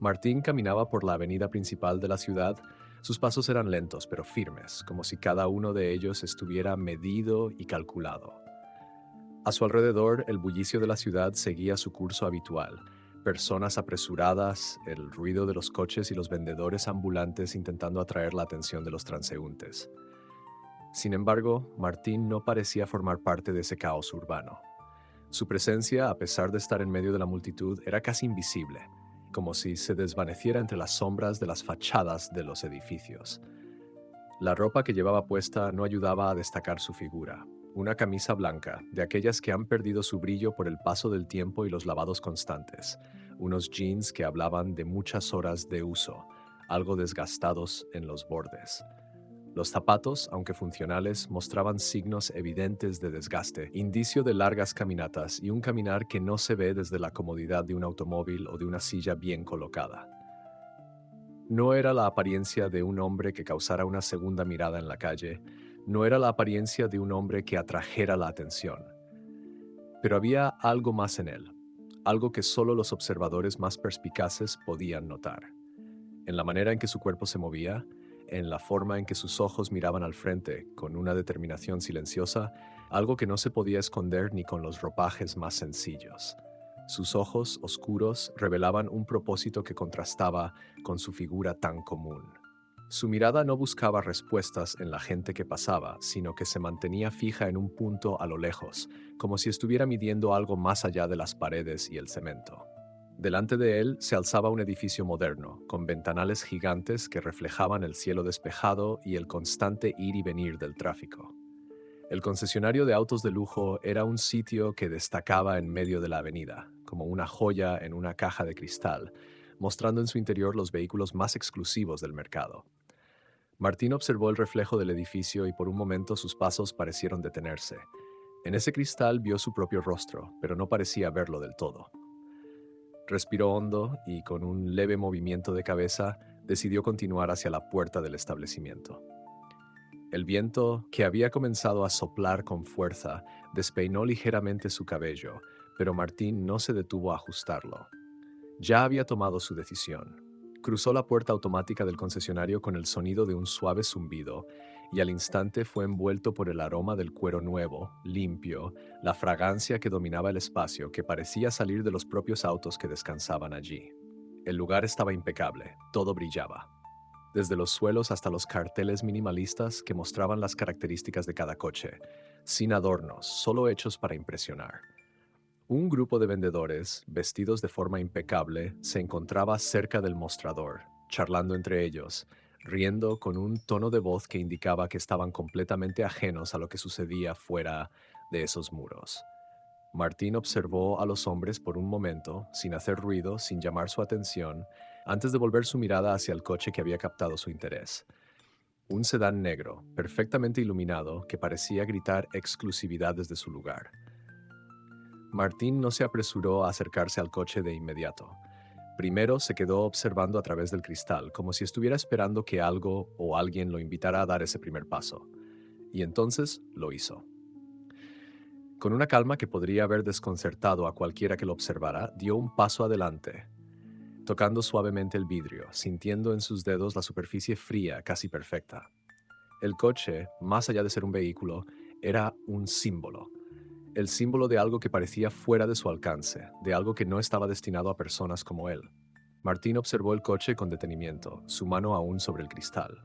Martín caminaba por la avenida principal de la ciudad. Sus pasos eran lentos pero firmes, como si cada uno de ellos estuviera medido y calculado. A su alrededor, el bullicio de la ciudad seguía su curso habitual. Personas apresuradas, el ruido de los coches y los vendedores ambulantes intentando atraer la atención de los transeúntes. Sin embargo, Martín no parecía formar parte de ese caos urbano. Su presencia, a pesar de estar en medio de la multitud, era casi invisible, como si se desvaneciera entre las sombras de las fachadas de los edificios. La ropa que llevaba puesta no ayudaba a destacar su figura. Una camisa blanca, de aquellas que han perdido su brillo por el paso del tiempo y los lavados constantes. Unos jeans que hablaban de muchas horas de uso, algo desgastados en los bordes. Los zapatos, aunque funcionales, mostraban signos evidentes de desgaste, indicio de largas caminatas y un caminar que no se ve desde la comodidad de un automóvil o de una silla bien colocada. No era la apariencia de un hombre que causara una segunda mirada en la calle, no era la apariencia de un hombre que atrajera la atención, pero había algo más en él, algo que solo los observadores más perspicaces podían notar. En la manera en que su cuerpo se movía, en la forma en que sus ojos miraban al frente con una determinación silenciosa, algo que no se podía esconder ni con los ropajes más sencillos. Sus ojos oscuros revelaban un propósito que contrastaba con su figura tan común. Su mirada no buscaba respuestas en la gente que pasaba, sino que se mantenía fija en un punto a lo lejos, como si estuviera midiendo algo más allá de las paredes y el cemento. Delante de él se alzaba un edificio moderno, con ventanales gigantes que reflejaban el cielo despejado y el constante ir y venir del tráfico. El concesionario de autos de lujo era un sitio que destacaba en medio de la avenida, como una joya en una caja de cristal, mostrando en su interior los vehículos más exclusivos del mercado. Martín observó el reflejo del edificio y por un momento sus pasos parecieron detenerse. En ese cristal vio su propio rostro, pero no parecía verlo del todo. Respiró hondo y, con un leve movimiento de cabeza, decidió continuar hacia la puerta del establecimiento. El viento, que había comenzado a soplar con fuerza, despeinó ligeramente su cabello, pero Martín no se detuvo a ajustarlo. Ya había tomado su decisión. Cruzó la puerta automática del concesionario con el sonido de un suave zumbido, y al instante fue envuelto por el aroma del cuero nuevo, limpio, la fragancia que dominaba el espacio, que parecía salir de los propios autos que descansaban allí. El lugar estaba impecable, todo brillaba, desde los suelos hasta los carteles minimalistas que mostraban las características de cada coche, sin adornos, solo hechos para impresionar. Un grupo de vendedores, vestidos de forma impecable, se encontraba cerca del mostrador, charlando entre ellos, riendo con un tono de voz que indicaba que estaban completamente ajenos a lo que sucedía fuera de esos muros. Martín observó a los hombres por un momento, sin hacer ruido, sin llamar su atención, antes de volver su mirada hacia el coche que había captado su interés. Un sedán negro, perfectamente iluminado, que parecía gritar exclusividad desde su lugar. Martín no se apresuró a acercarse al coche de inmediato. Primero se quedó observando a través del cristal, como si estuviera esperando que algo o alguien lo invitara a dar ese primer paso. Y entonces lo hizo. Con una calma que podría haber desconcertado a cualquiera que lo observara, dio un paso adelante, tocando suavemente el vidrio, sintiendo en sus dedos la superficie fría, casi perfecta. El coche, más allá de ser un vehículo, era un símbolo. El símbolo de algo que parecía fuera de su alcance, de algo que no estaba destinado a personas como él. Martín observó el coche con detenimiento, su mano aún sobre el cristal.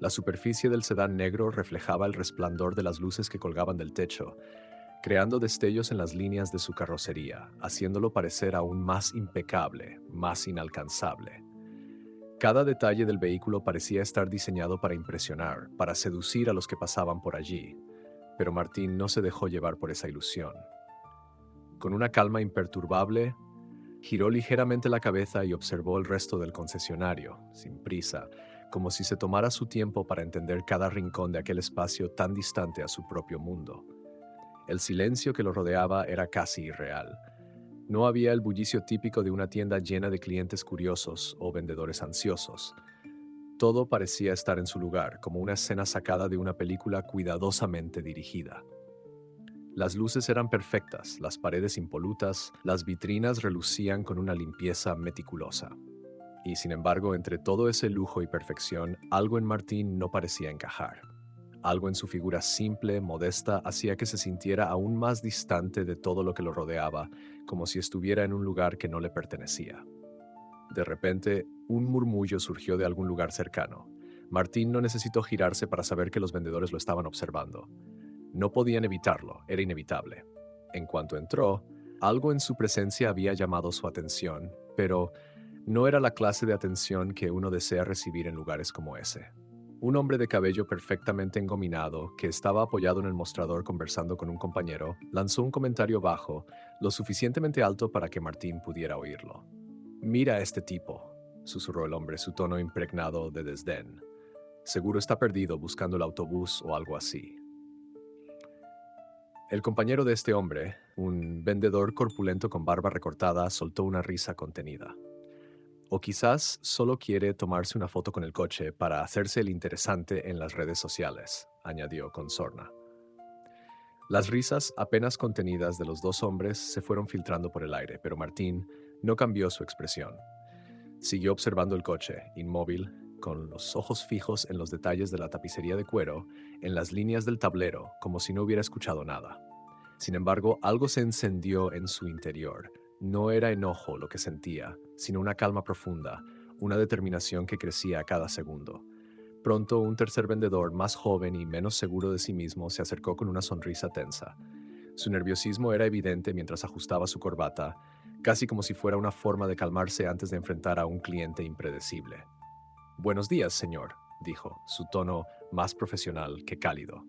La superficie del sedán negro reflejaba el resplandor de las luces que colgaban del techo, creando destellos en las líneas de su carrocería, haciéndolo parecer aún más impecable, más inalcanzable. Cada detalle del vehículo parecía estar diseñado para impresionar, para seducir a los que pasaban por allí, pero Martín no se dejó llevar por esa ilusión. Con una calma imperturbable, giró ligeramente la cabeza y observó el resto del concesionario, sin prisa, como si se tomara su tiempo para entender cada rincón de aquel espacio tan distante a su propio mundo. El silencio que lo rodeaba era casi irreal. No había el bullicio típico de una tienda llena de clientes curiosos o vendedores ansiosos. Todo parecía estar en su lugar, como una escena sacada de una película cuidadosamente dirigida. Las luces eran perfectas, las paredes impolutas, las vitrinas relucían con una limpieza meticulosa. Y sin embargo, entre todo ese lujo y perfección, algo en Martín no parecía encajar. Algo en su figura simple, modesta, hacía que se sintiera aún más distante de todo lo que lo rodeaba, como si estuviera en un lugar que no le pertenecía. De repente, un murmullo surgió de algún lugar cercano. Martín no necesitó girarse para saber que los vendedores lo estaban observando. No podían evitarlo, era inevitable. En cuanto entró, algo en su presencia había llamado su atención, pero no era la clase de atención que uno desea recibir en lugares como ese. Un hombre de cabello perfectamente engominado, que estaba apoyado en el mostrador conversando con un compañero, lanzó un comentario bajo, lo suficientemente alto para que Martín pudiera oírlo. «Mira a este tipo», susurró el hombre, su tono impregnado de desdén. «Seguro está perdido buscando el autobús o algo así». El compañero de este hombre, un vendedor corpulento con barba recortada, soltó una risa contenida. O quizás solo quiere tomarse una foto con el coche para hacerse el interesante en las redes sociales, añadió con sorna. Las risas apenas contenidas de los dos hombres se fueron filtrando por el aire, pero Martín no cambió su expresión. Siguió observando el coche, inmóvil, con los ojos fijos en los detalles de la tapicería de cuero, en las líneas del tablero, como si no hubiera escuchado nada. Sin embargo, algo se encendió en su interior. No era enojo lo que sentía, sino una calma profunda, una determinación que crecía a cada segundo. Pronto, un tercer vendedor, más joven y menos seguro de sí mismo, se acercó con una sonrisa tensa. Su nerviosismo era evidente mientras ajustaba su corbata, casi como si fuera una forma de calmarse antes de enfrentar a un cliente impredecible. «Buenos días, señor», dijo, su tono más profesional que cálido.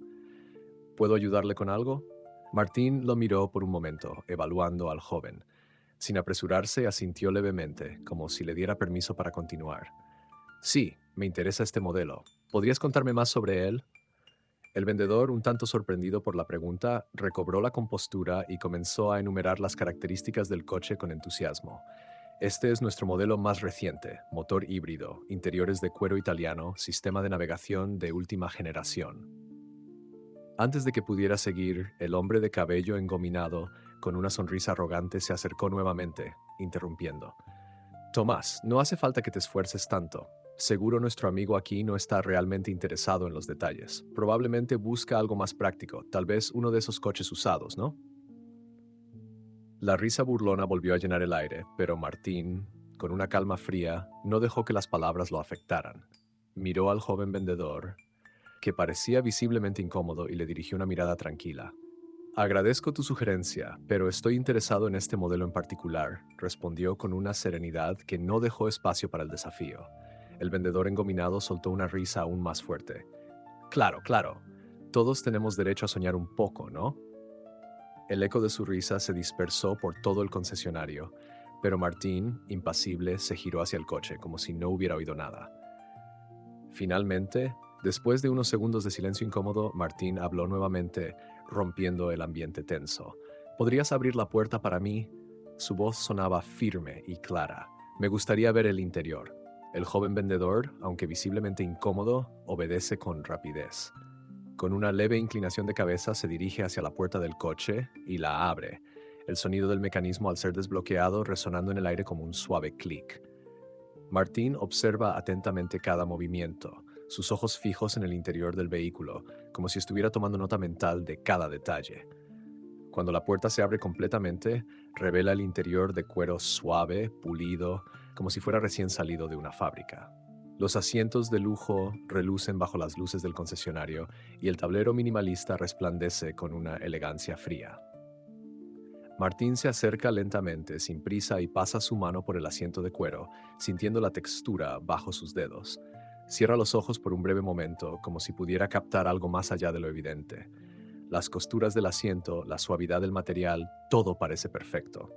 «¿Puedo ayudarle con algo?» Martín lo miró por un momento, evaluando al joven. Sin apresurarse, asintió levemente, como si le diera permiso para continuar. «Sí, me interesa este modelo. ¿Podrías contarme más sobre él?» El vendedor, un tanto sorprendido por la pregunta, recobró la compostura y comenzó a enumerar las características del coche con entusiasmo. «Este es nuestro modelo más reciente, motor híbrido, interiores de cuero italiano, sistema de navegación de última generación». Antes de que pudiera seguir, el hombre de cabello engominado, con una sonrisa arrogante, se acercó nuevamente, interrumpiendo. «Tomás, no hace falta que te esfuerces tanto. Seguro nuestro amigo aquí no está realmente interesado en los detalles. Probablemente busca algo más práctico, tal vez uno de esos coches usados, ¿no?» La risa burlona volvió a llenar el aire, pero Martín, con una calma fría, no dejó que las palabras lo afectaran. Miró al joven vendedor, que parecía visiblemente incómodo, y le dirigió una mirada tranquila. «Agradezco tu sugerencia, pero estoy interesado en este modelo en particular», respondió con una serenidad que no dejó espacio para el desafío. El vendedor engominado soltó una risa aún más fuerte. «Claro, claro. Todos tenemos derecho a soñar un poco, ¿no?» El eco de su risa se dispersó por todo el concesionario, pero Martín, impasible, se giró hacia el coche, como si no hubiera oído nada. Finalmente, después de unos segundos de silencio incómodo, Martín habló nuevamente, rompiendo el ambiente tenso. «¿Podrías abrir la puerta para mí?» Su voz sonaba firme y clara. «Me gustaría ver el interior». El joven vendedor, aunque visiblemente incómodo, obedece con rapidez. Con una leve inclinación de cabeza se dirige hacia la puerta del coche y la abre, el sonido del mecanismo al ser desbloqueado resonando en el aire como un suave clic. Martín observa atentamente cada movimiento, sus ojos fijos en el interior del vehículo, como si estuviera tomando nota mental de cada detalle. Cuando la puerta se abre completamente, revela el interior de cuero suave, pulido, como si fuera recién salido de una fábrica. Los asientos de lujo relucen bajo las luces del concesionario y el tablero minimalista resplandece con una elegancia fría. Martín se acerca lentamente, sin prisa, y pasa su mano por el asiento de cuero, sintiendo la textura bajo sus dedos. Cierra los ojos por un breve momento, como si pudiera captar algo más allá de lo evidente. Las costuras del asiento, la suavidad del material, todo parece perfecto.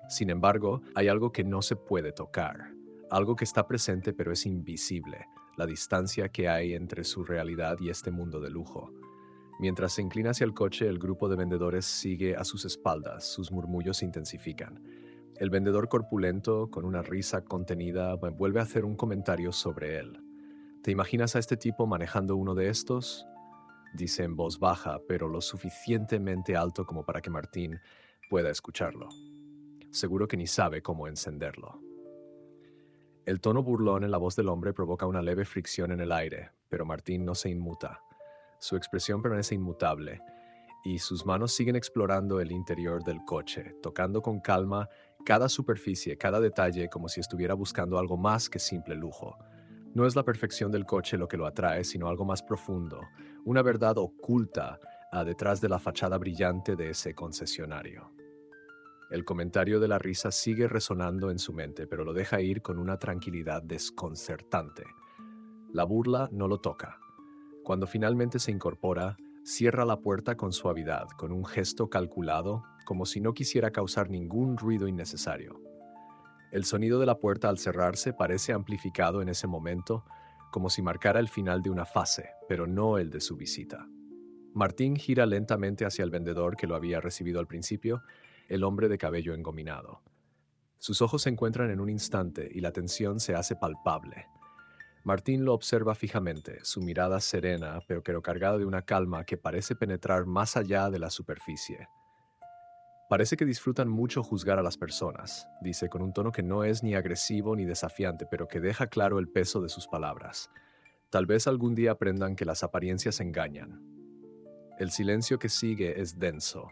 Sin embargo, hay algo que no se puede tocar, algo que está presente pero es invisible, la distancia que hay entre su realidad y este mundo de lujo. Mientras se inclina hacia el coche, el grupo de vendedores sigue a sus espaldas, sus murmullos se intensifican. El vendedor corpulento, con una risa contenida, vuelve a hacer un comentario sobre él. «¿Te imaginas a este tipo manejando uno de estos?», dice en voz baja, pero lo suficientemente alto como para que Martín pueda escucharlo. «Seguro que ni sabe cómo encenderlo». El tono burlón en la voz del hombre provoca una leve fricción en el aire, pero Martín no se inmuta. Su expresión permanece inmutable, y sus manos siguen explorando el interior del coche, tocando con calma cada superficie, cada detalle, como si estuviera buscando algo más que simple lujo. No es la perfección del coche lo que lo atrae, sino algo más profundo, una verdad oculta detrás de la fachada brillante de ese concesionario. El comentario de la risa sigue resonando en su mente, pero lo deja ir con una tranquilidad desconcertante. La burla no lo toca. Cuando finalmente se incorpora, cierra la puerta con suavidad, con un gesto calculado, como si no quisiera causar ningún ruido innecesario. El sonido de la puerta al cerrarse parece amplificado en ese momento, como si marcara el final de una fase, pero no el de su visita. Martín gira lentamente hacia el vendedor que lo había recibido al principio, el hombre de cabello engominado. Sus ojos se encuentran en un instante y la tensión se hace palpable. Martín lo observa fijamente, su mirada serena, pero cargada de una calma que parece penetrar más allá de la superficie. Parece que disfrutan mucho juzgar a las personas, dice con un tono que no es ni agresivo ni desafiante, pero que deja claro el peso de sus palabras. Tal vez algún día aprendan que las apariencias engañan. El silencio que sigue es denso,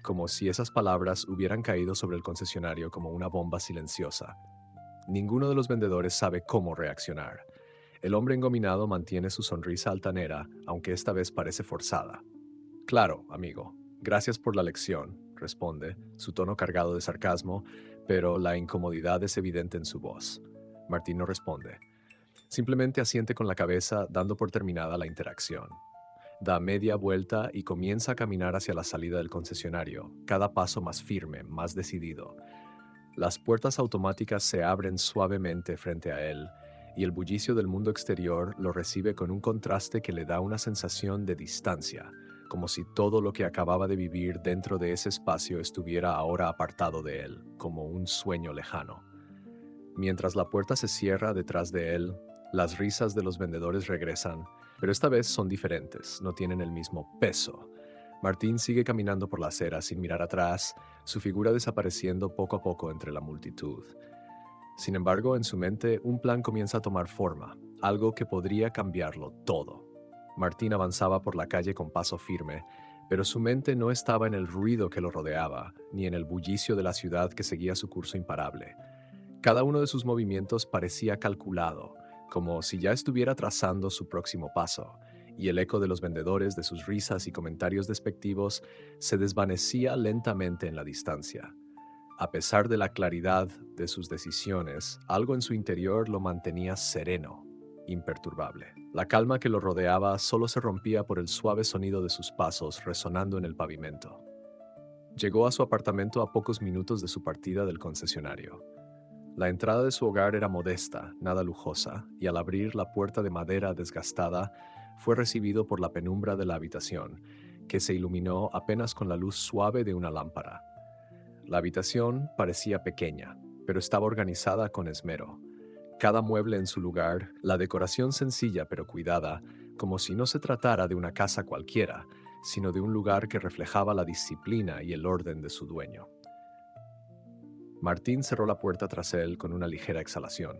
como si esas palabras hubieran caído sobre el concesionario como una bomba silenciosa. Ninguno de los vendedores sabe cómo reaccionar. El hombre engominado mantiene su sonrisa altanera, aunque esta vez parece forzada. Claro, amigo. Gracias por la lección, responde, su tono cargado de sarcasmo, pero la incomodidad es evidente en su voz. Martín no responde. Simplemente asiente con la cabeza, dando por terminada la interacción. Da media vuelta y comienza a caminar hacia la salida del concesionario, cada paso más firme, más decidido. Las puertas automáticas se abren suavemente frente a él, y el bullicio del mundo exterior lo recibe con un contraste que le da una sensación de distancia, como si todo lo que acababa de vivir dentro de ese espacio estuviera ahora apartado de él, como un sueño lejano. Mientras la puerta se cierra detrás de él, las risas de los vendedores regresan, pero esta vez son diferentes, no tienen el mismo peso. Martín sigue caminando por la acera sin mirar atrás, su figura desapareciendo poco a poco entre la multitud. Sin embargo, en su mente, un plan comienza a tomar forma, algo que podría cambiarlo todo. Martín avanzaba por la calle con paso firme, pero su mente no estaba en el ruido que lo rodeaba, ni en el bullicio de la ciudad que seguía su curso imparable. Cada uno de sus movimientos parecía calculado, como si ya estuviera trazando su próximo paso, y el eco de los vendedores, de sus risas y comentarios despectivos, se desvanecía lentamente en la distancia. A pesar de la claridad de sus decisiones, algo en su interior lo mantenía sereno, imperturbable. La calma que lo rodeaba solo se rompía por el suave sonido de sus pasos resonando en el pavimento. Llegó a su apartamento a pocos minutos de su partida del concesionario. La entrada de su hogar era modesta, nada lujosa, y al abrir la puerta de madera desgastada, fue recibido por la penumbra de la habitación, que se iluminó apenas con la luz suave de una lámpara. La habitación parecía pequeña, pero estaba organizada con esmero. Cada mueble en su lugar, la decoración sencilla pero cuidada, como si no se tratara de una casa cualquiera, sino de un lugar que reflejaba la disciplina y el orden de su dueño. Martín cerró la puerta tras él con una ligera exhalación.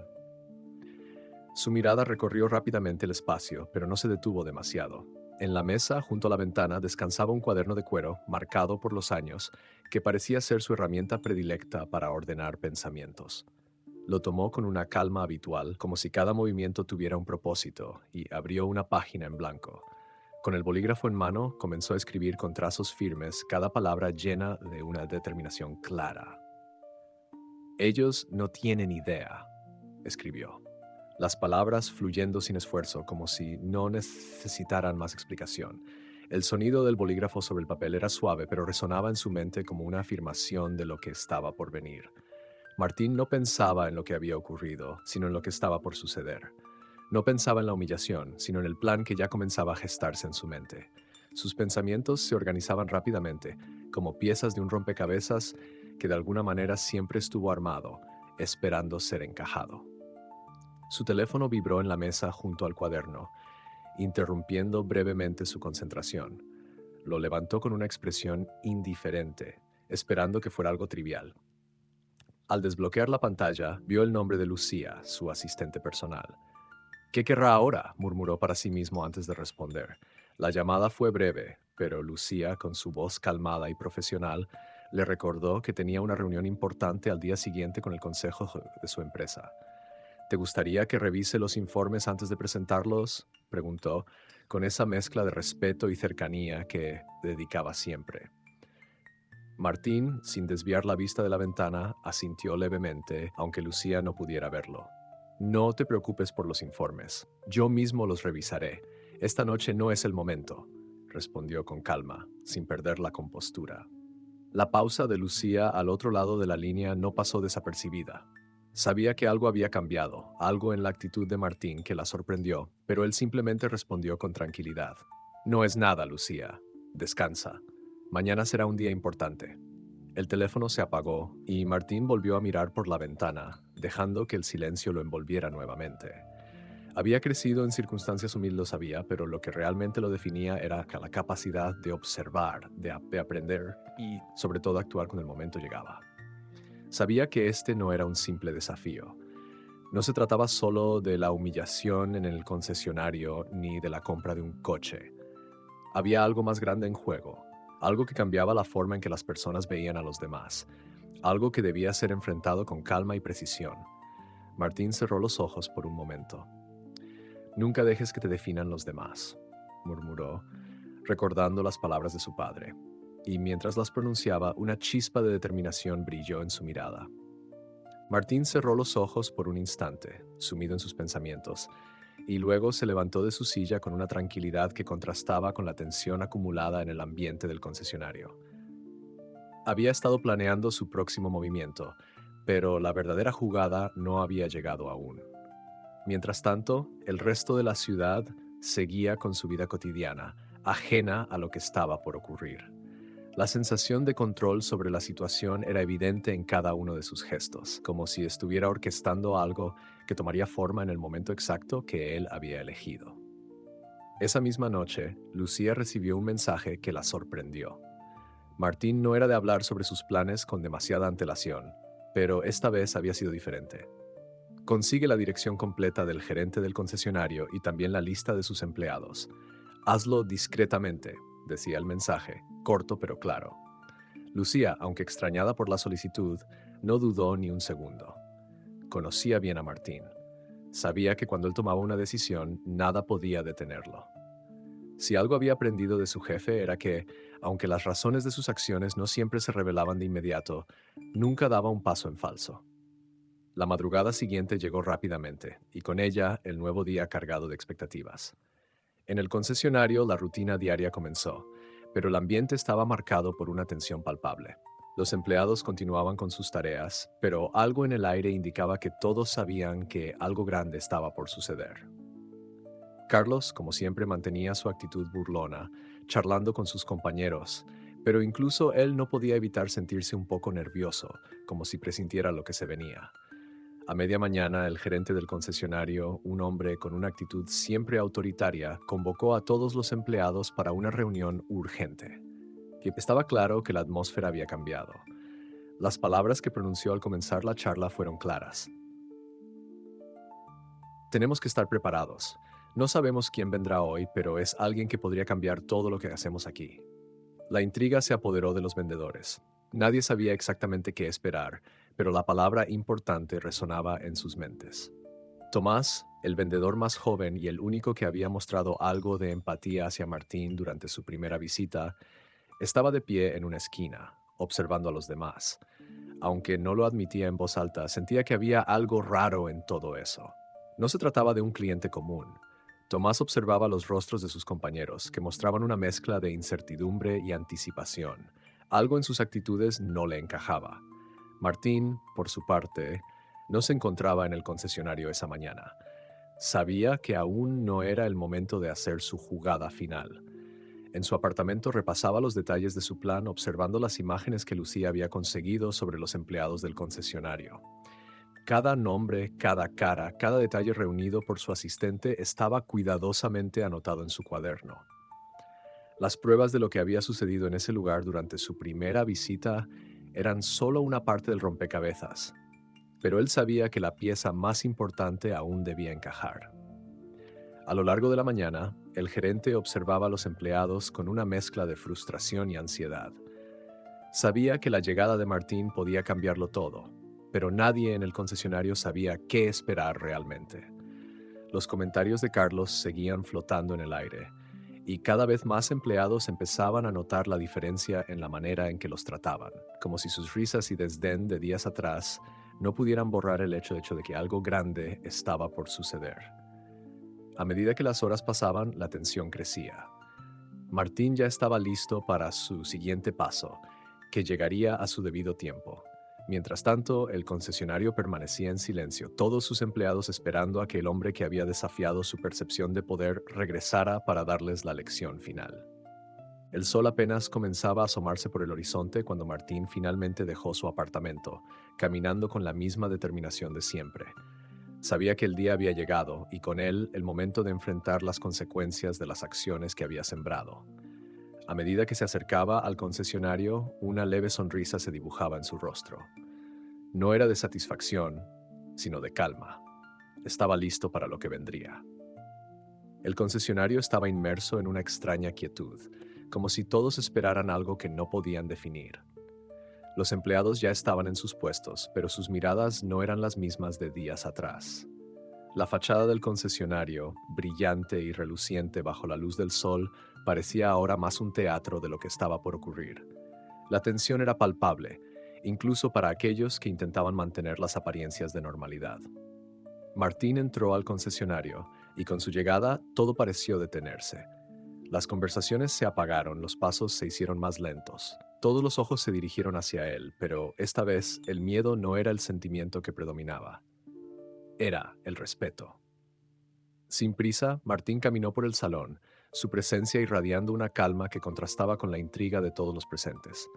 Su mirada recorrió rápidamente el espacio, pero no se detuvo demasiado. En la mesa, junto a la ventana, descansaba un cuaderno de cuero, marcado por los años, que parecía ser su herramienta predilecta para ordenar pensamientos. Lo tomó con una calma habitual, como si cada movimiento tuviera un propósito, y abrió una página en blanco. Con el bolígrafo en mano, comenzó a escribir con trazos firmes, cada palabra llena de una determinación clara. Ellos no tienen idea, escribió. Las palabras fluyendo sin esfuerzo, como si no necesitaran más explicación. El sonido del bolígrafo sobre el papel era suave, pero resonaba en su mente como una afirmación de lo que estaba por venir. Martín no pensaba en lo que había ocurrido, sino en lo que estaba por suceder. No pensaba en la humillación, sino en el plan que ya comenzaba a gestarse en su mente. Sus pensamientos se organizaban rápidamente, como piezas de un rompecabezas que de alguna manera siempre estuvo armado, esperando ser encajado. Su teléfono vibró en la mesa junto al cuaderno, interrumpiendo brevemente su concentración. Lo levantó con una expresión indiferente, esperando que fuera algo trivial. Al desbloquear la pantalla, vio el nombre de Lucía, su asistente personal. ¿Qué querrá ahora?, murmuró para sí mismo antes de responder. La llamada fue breve, pero Lucía, con su voz calmada y profesional, le recordó que tenía una reunión importante al día siguiente con el consejo de su empresa. ¿Te gustaría que revise los informes antes de presentarlos?, preguntó, con esa mezcla de respeto y cercanía que dedicaba siempre. Martín, sin desviar la vista de la ventana, asintió levemente, aunque Lucía no pudiera verlo. No te preocupes por los informes. Yo mismo los revisaré. Esta noche no es el momento, respondió con calma, sin perder la compostura. La pausa de Lucía al otro lado de la línea no pasó desapercibida. Sabía que algo había cambiado, algo en la actitud de Martín que la sorprendió, pero él simplemente respondió con tranquilidad. No es nada, Lucía. Descansa. Mañana será un día importante. El teléfono se apagó y Martín volvió a mirar por la ventana, dejando que el silencio lo envolviera nuevamente. Había crecido en circunstancias humildes, lo sabía, pero lo que realmente lo definía era la capacidad de observar, de aprender y, sobre todo, actuar cuando el momento llegaba. Sabía que este no era un simple desafío. No se trataba solo de la humillación en el concesionario ni de la compra de un coche. Había algo más grande en juego, algo que cambiaba la forma en que las personas veían a los demás, algo que debía ser enfrentado con calma y precisión. Martín cerró los ojos por un momento. Nunca dejes que te definan los demás, murmuró, recordando las palabras de su padre, y mientras las pronunciaba, una chispa de determinación brilló en su mirada. Martín cerró los ojos por un instante, sumido en sus pensamientos, y luego se levantó de su silla con una tranquilidad que contrastaba con la tensión acumulada en el ambiente del concesionario. Había estado planeando su próximo movimiento, pero la verdadera jugada no había llegado aún. Mientras tanto, el resto de la ciudad seguía con su vida cotidiana, ajena a lo que estaba por ocurrir. La sensación de control sobre la situación era evidente en cada uno de sus gestos, como si estuviera orquestando algo que tomaría forma en el momento exacto que él había elegido. Esa misma noche, Lucía recibió un mensaje que la sorprendió. Martín no era de hablar sobre sus planes con demasiada antelación, pero esta vez había sido diferente. Consigue la dirección completa del gerente del concesionario y también la lista de sus empleados. Hazlo discretamente, decía el mensaje, corto pero claro. Lucía, aunque extrañada por la solicitud, no dudó ni un segundo. Conocía bien a Martín. Sabía que cuando él tomaba una decisión, nada podía detenerlo. Si algo había aprendido de su jefe era que, aunque las razones de sus acciones no siempre se revelaban de inmediato, nunca daba un paso en falso. La madrugada siguiente llegó rápidamente, y con ella el nuevo día cargado de expectativas. En el concesionario la rutina diaria comenzó, pero el ambiente estaba marcado por una tensión palpable. Los empleados continuaban con sus tareas, pero algo en el aire indicaba que todos sabían que algo grande estaba por suceder. Carlos, como siempre, mantenía su actitud burlona, charlando con sus compañeros, pero incluso él no podía evitar sentirse un poco nervioso, como si presintiera lo que se venía. A media mañana, el gerente del concesionario, un hombre con una actitud siempre autoritaria, convocó a todos los empleados para una reunión urgente. Y estaba claro que la atmósfera había cambiado. Las palabras que pronunció al comenzar la charla fueron claras. Tenemos que estar preparados. No sabemos quién vendrá hoy, pero es alguien que podría cambiar todo lo que hacemos aquí. La intriga se apoderó de los vendedores. Nadie sabía exactamente qué esperar, pero la palabra importante resonaba en sus mentes. Tomás, el vendedor más joven y el único que había mostrado algo de empatía hacia Martín durante su primera visita, estaba de pie en una esquina, observando a los demás. Aunque no lo admitía en voz alta, sentía que había algo raro en todo eso. No se trataba de un cliente común. Tomás observaba los rostros de sus compañeros, que mostraban una mezcla de incertidumbre y anticipación. Algo en sus actitudes no le encajaba. Martín, por su parte, no se encontraba en el concesionario esa mañana. Sabía que aún no era el momento de hacer su jugada final. En su apartamento repasaba los detalles de su plan, observando las imágenes que Lucía había conseguido sobre los empleados del concesionario. Cada nombre, cada cara, cada detalle reunido por su asistente estaba cuidadosamente anotado en su cuaderno. Las pruebas de lo que había sucedido en ese lugar durante su primera visita eran solo una parte del rompecabezas, pero él sabía que la pieza más importante aún debía encajar. A lo largo de la mañana, el gerente observaba a los empleados con una mezcla de frustración y ansiedad. Sabía que la llegada de Martín podía cambiarlo todo, pero nadie en el concesionario sabía qué esperar realmente. Los comentarios de Carlos seguían flotando en el aire, y cada vez más empleados empezaban a notar la diferencia en la manera en que los trataban, como si sus risas y desdén de días atrás no pudieran borrar el hecho de que algo grande estaba por suceder. A medida que las horas pasaban, la tensión crecía. Martín ya estaba listo para su siguiente paso, que llegaría a su debido tiempo. Mientras tanto, el concesionario permanecía en silencio, todos sus empleados esperando a que el hombre que había desafiado su percepción de poder regresara para darles la lección final. El sol apenas comenzaba a asomarse por el horizonte cuando Martín finalmente dejó su apartamento, caminando con la misma determinación de siempre. Sabía que el día había llegado y con él el momento de enfrentar las consecuencias de las acciones que había sembrado. A medida que se acercaba al concesionario, una leve sonrisa se dibujaba en su rostro. No era de satisfacción, sino de calma. Estaba listo para lo que vendría. El concesionario estaba inmerso en una extraña quietud, como si todos esperaran algo que no podían definir. Los empleados ya estaban en sus puestos, pero sus miradas no eran las mismas de días atrás. La fachada del concesionario, brillante y reluciente bajo la luz del sol, parecía ahora más un teatro de lo que estaba por ocurrir. La tensión era palpable, incluso para aquellos que intentaban mantener las apariencias de normalidad. Martín entró al concesionario y con su llegada todo pareció detenerse. Las conversaciones se apagaron, los pasos se hicieron más lentos. Todos los ojos se dirigieron hacia él, pero esta vez el miedo no era el sentimiento que predominaba. Era el respeto. Sin prisa, Martín caminó por el salón, su presencia irradiando una calma que contrastaba con la intriga de todos los presentes.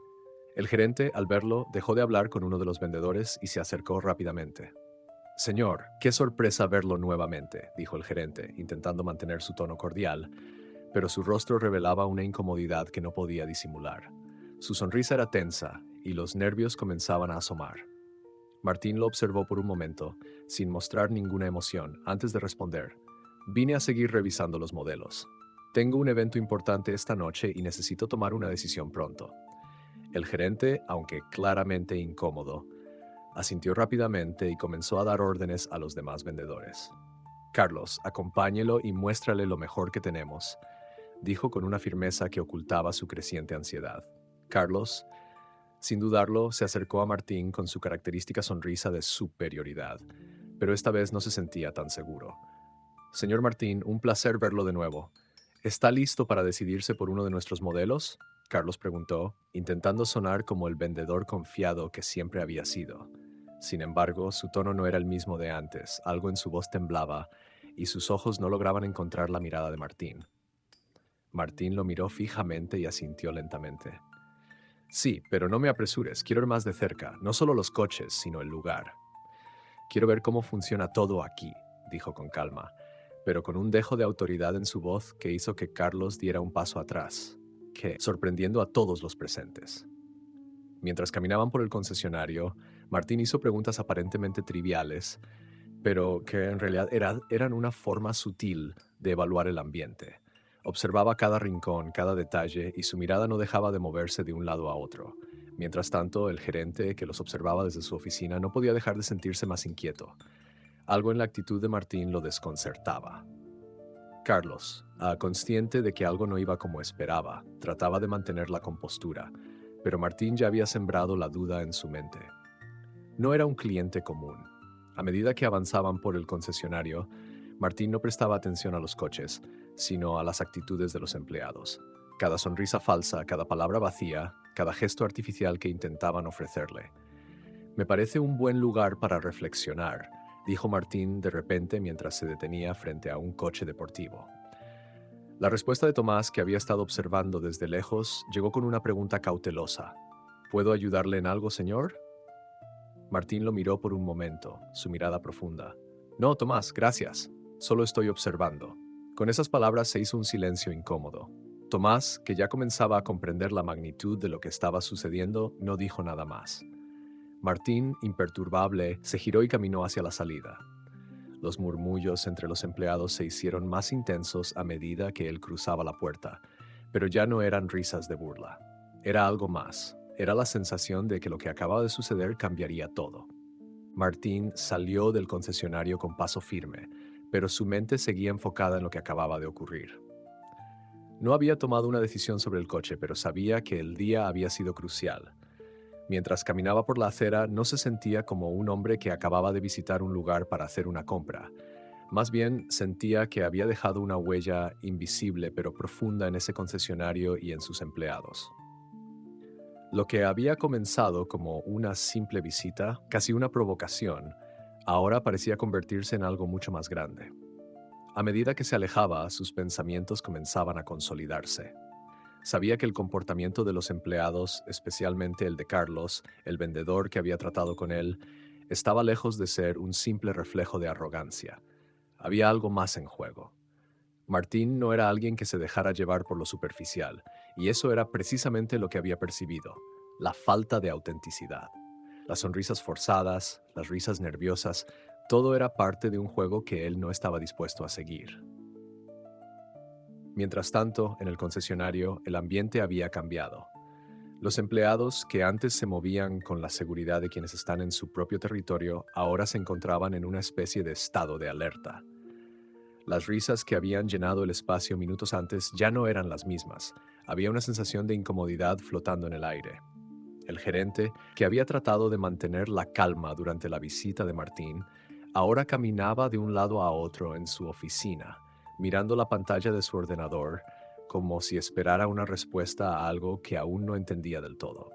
El gerente, al verlo, dejó de hablar con uno de los vendedores y se acercó rápidamente. «Señor, qué sorpresa verlo nuevamente», dijo el gerente, intentando mantener su tono cordial, pero su rostro revelaba una incomodidad que no podía disimular. Su sonrisa era tensa y los nervios comenzaban a asomar. Martín lo observó por un momento, sin mostrar ninguna emoción, antes de responder. «Vine a seguir revisando los modelos. Tengo un evento importante esta noche y necesito tomar una decisión pronto». El gerente, aunque claramente incómodo, asintió rápidamente y comenzó a dar órdenes a los demás vendedores. «Carlos, acompáñelo y muéstrale lo mejor que tenemos», dijo con una firmeza que ocultaba su creciente ansiedad. Carlos, sin dudarlo, se acercó a Martín con su característica sonrisa de superioridad, pero esta vez no se sentía tan seguro. «Señor Martín, un placer verlo de nuevo. ¿Está listo para decidirse por uno de nuestros modelos?», Carlos preguntó, intentando sonar como el vendedor confiado que siempre había sido. Sin embargo, su tono no era el mismo de antes, algo en su voz temblaba, y sus ojos no lograban encontrar la mirada de Martín. Martín lo miró fijamente y asintió lentamente. «Sí, pero no me apresures, quiero ver más de cerca, no solo los coches, sino el lugar. Quiero ver cómo funciona todo aquí», dijo con calma, pero con un dejo de autoridad en su voz que hizo que Carlos diera un paso atrás, sorprendiendo a todos los presentes. Mientras caminaban por el concesionario, Martín hizo preguntas aparentemente triviales, pero que en realidad eran una forma sutil de evaluar el ambiente. Observaba cada rincón, cada detalle, y su mirada no dejaba de moverse de un lado a otro. Mientras tanto, el gerente, que los observaba desde su oficina, no podía dejar de sentirse más inquieto. Algo en la actitud de Martín lo desconcertaba. Carlos, consciente de que algo no iba como esperaba, trataba de mantener la compostura, pero Martín ya había sembrado la duda en su mente. No era un cliente común. A medida que avanzaban por el concesionario, Martín no prestaba atención a los coches, sino a las actitudes de los empleados. Cada sonrisa falsa, cada palabra vacía, cada gesto artificial que intentaban ofrecerle. «Me parece un buen lugar para reflexionar», dijo Martín de repente mientras se detenía frente a un coche deportivo. La respuesta de Tomás, que había estado observando desde lejos, llegó con una pregunta cautelosa. «¿Puedo ayudarle en algo, señor?». Martín lo miró por un momento, su mirada profunda. «No, Tomás, gracias. Solo estoy observando». Con esas palabras se hizo un silencio incómodo. Tomás, que ya comenzaba a comprender la magnitud de lo que estaba sucediendo, no dijo nada más. Martín, imperturbable, se giró y caminó hacia la salida. Los murmullos entre los empleados se hicieron más intensos a medida que él cruzaba la puerta, pero ya no eran risas de burla. Era algo más. Era la sensación de que lo que acababa de suceder cambiaría todo. Martín salió del concesionario con paso firme, pero su mente seguía enfocada en lo que acababa de ocurrir. No había tomado una decisión sobre el coche, pero sabía que el día había sido crucial. Mientras caminaba por la acera, no se sentía como un hombre que acababa de visitar un lugar para hacer una compra. Más bien, sentía que había dejado una huella invisible pero profunda en ese concesionario y en sus empleados. Lo que había comenzado como una simple visita, casi una provocación, ahora parecía convertirse en algo mucho más grande. A medida que se alejaba, sus pensamientos comenzaban a consolidarse. Sabía que el comportamiento de los empleados, especialmente el de Carlos, el vendedor que había tratado con él, estaba lejos de ser un simple reflejo de arrogancia. Había algo más en juego. Martín no era alguien que se dejara llevar por lo superficial, y eso era precisamente lo que había percibido, la falta de autenticidad. Las sonrisas forzadas, las risas nerviosas, todo era parte de un juego que él no estaba dispuesto a seguir. Mientras tanto, en el concesionario, el ambiente había cambiado. Los empleados, que antes se movían con la seguridad de quienes están en su propio territorio, ahora se encontraban en una especie de estado de alerta. Las risas que habían llenado el espacio minutos antes ya no eran las mismas. Había una sensación de incomodidad flotando en el aire. El gerente, que había tratado de mantener la calma durante la visita de Martín, ahora caminaba de un lado a otro en su oficina, mirando la pantalla de su ordenador, como si esperara una respuesta a algo que aún no entendía del todo.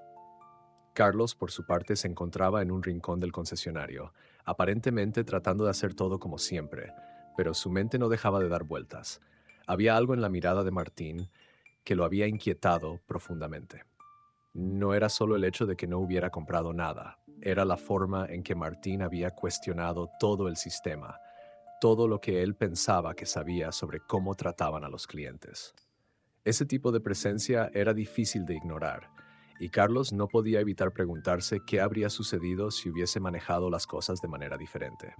Carlos, por su parte, se encontraba en un rincón del concesionario, aparentemente tratando de hacer todo como siempre, pero su mente no dejaba de dar vueltas. Había algo en la mirada de Martín que lo había inquietado profundamente. No era solo el hecho de que no hubiera comprado nada, era la forma en que Martín había cuestionado todo el sistema, todo lo que él pensaba que sabía sobre cómo trataban a los clientes. Ese tipo de presencia era difícil de ignorar, y Carlos no podía evitar preguntarse qué habría sucedido si hubiese manejado las cosas de manera diferente.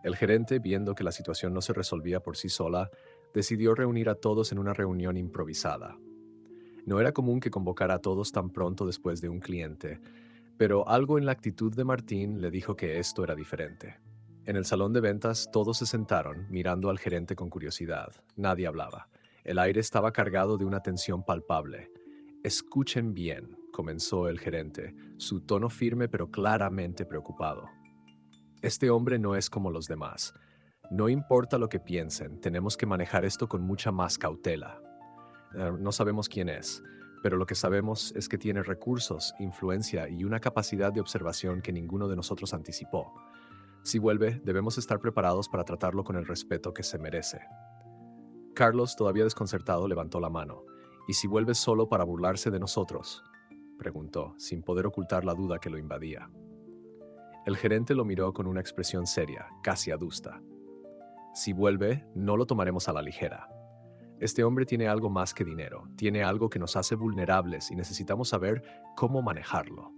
El gerente, viendo que la situación no se resolvía por sí sola, decidió reunir a todos en una reunión improvisada. No era común que convocara a todos tan pronto después de un cliente, pero algo en la actitud de Martín le dijo que esto era diferente. En el salón de ventas todos se sentaron, mirando al gerente con curiosidad. Nadie hablaba. El aire estaba cargado de una tensión palpable. «Escuchen bien», comenzó el gerente, su tono firme pero claramente preocupado. «Este hombre no es como los demás. No importa lo que piensen, tenemos que manejar esto con mucha más cautela. No sabemos quién es, pero lo que sabemos es que tiene recursos, influencia y una capacidad de observación que ninguno de nosotros anticipó. Si vuelve, debemos estar preparados para tratarlo con el respeto que se merece». Carlos, todavía desconcertado, levantó la mano. «¿Y si vuelve solo para burlarse de nosotros?», preguntó, sin poder ocultar la duda que lo invadía. El gerente lo miró con una expresión seria, casi adusta. «Si vuelve, no lo tomaremos a la ligera. Este hombre tiene algo más que dinero, tiene algo que nos hace vulnerables y necesitamos saber cómo manejarlo».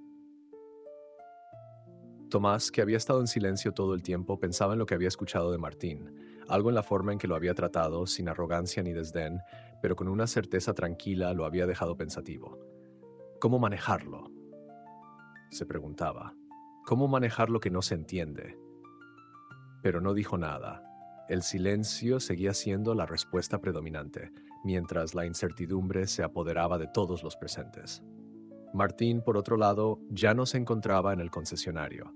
Tomás, que había estado en silencio todo el tiempo, pensaba en lo que había escuchado de Martín, algo en la forma en que lo había tratado, sin arrogancia ni desdén, pero con una certeza tranquila lo había dejado pensativo. «¿Cómo manejarlo?», se preguntaba. «¿Cómo manejar lo que no se entiende?». Pero no dijo nada. El silencio seguía siendo la respuesta predominante, mientras la incertidumbre se apoderaba de todos los presentes. Martín, por otro lado, ya no se encontraba en el concesionario.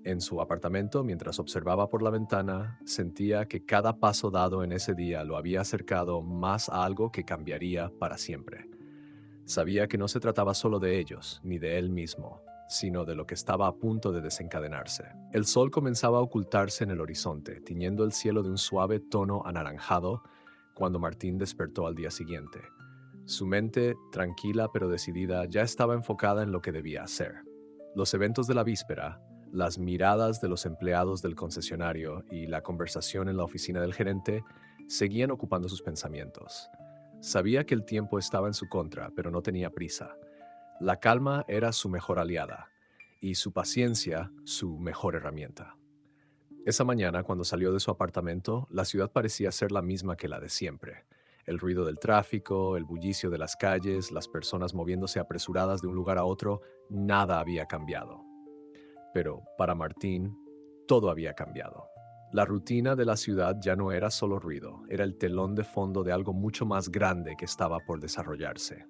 En su apartamento, mientras observaba por la ventana, sentía que cada paso dado en ese día lo había acercado más a algo que cambiaría para siempre. Sabía que no se trataba solo de ellos, ni de él mismo, sino de lo que estaba a punto de desencadenarse. El sol comenzaba a ocultarse en el horizonte, tiñendo el cielo de un suave tono anaranjado, cuando Martín despertó al día siguiente. Su mente, tranquila pero decidida, ya estaba enfocada en lo que debía hacer. Los eventos de la víspera, las miradas de los empleados del concesionario y la conversación en la oficina del gerente seguían ocupando sus pensamientos. Sabía que el tiempo estaba en su contra, pero no tenía prisa. La calma era su mejor aliada, y su paciencia su mejor herramienta. Esa mañana, cuando salió de su apartamento, la ciudad parecía ser la misma que la de siempre. El ruido del tráfico, el bullicio de las calles, las personas moviéndose apresuradas de un lugar a otro, nada había cambiado. Pero para Martín, todo había cambiado. La rutina de la ciudad ya no era solo ruido, era el telón de fondo de algo mucho más grande que estaba por desarrollarse.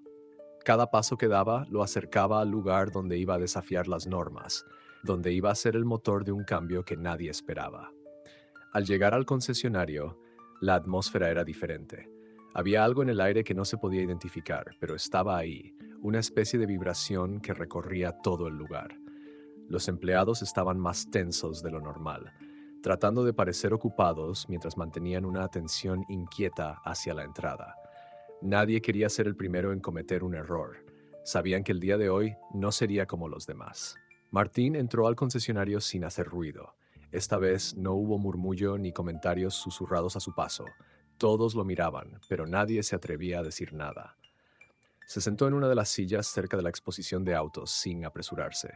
Cada paso que daba lo acercaba al lugar donde iba a desafiar las normas, donde iba a ser el motor de un cambio que nadie esperaba. Al llegar al concesionario, la atmósfera era diferente. Había algo en el aire que no se podía identificar, pero estaba ahí, una especie de vibración que recorría todo el lugar. Los empleados estaban más tensos de lo normal, tratando de parecer ocupados mientras mantenían una atención inquieta hacia la entrada. Nadie quería ser el primero en cometer un error. Sabían que el día de hoy no sería como los demás. Martín entró al concesionario sin hacer ruido. Esta vez no hubo murmullo ni comentarios susurrados a su paso. Todos lo miraban, pero nadie se atrevía a decir nada. Se sentó en una de las sillas cerca de la exposición de autos sin apresurarse.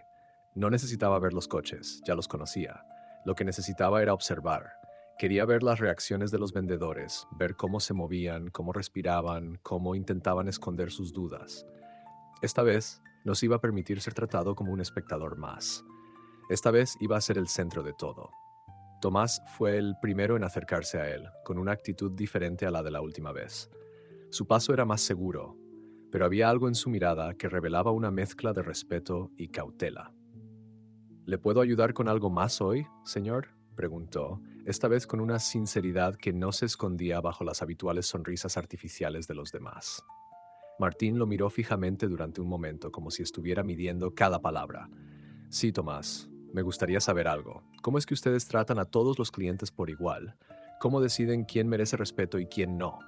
No necesitaba ver los coches, ya los conocía. Lo que necesitaba era observar. Quería ver las reacciones de los vendedores, ver cómo se movían, cómo respiraban, cómo intentaban esconder sus dudas. Esta vez no se iba a permitir ser tratado como un espectador más. Esta vez iba a ser el centro de todo. Tomás fue el primero en acercarse a él, con una actitud diferente a la de la última vez. Su paso era más seguro, pero había algo en su mirada que revelaba una mezcla de respeto y cautela. ¿Le puedo ayudar con algo más hoy, señor?, preguntó, esta vez con una sinceridad que no se escondía bajo las habituales sonrisas artificiales de los demás. Martín lo miró fijamente durante un momento, como si estuviera midiendo cada palabra. Sí, Tomás, me gustaría saber algo. ¿Cómo es que ustedes tratan a todos los clientes por igual? ¿Cómo deciden quién merece respeto y quién no?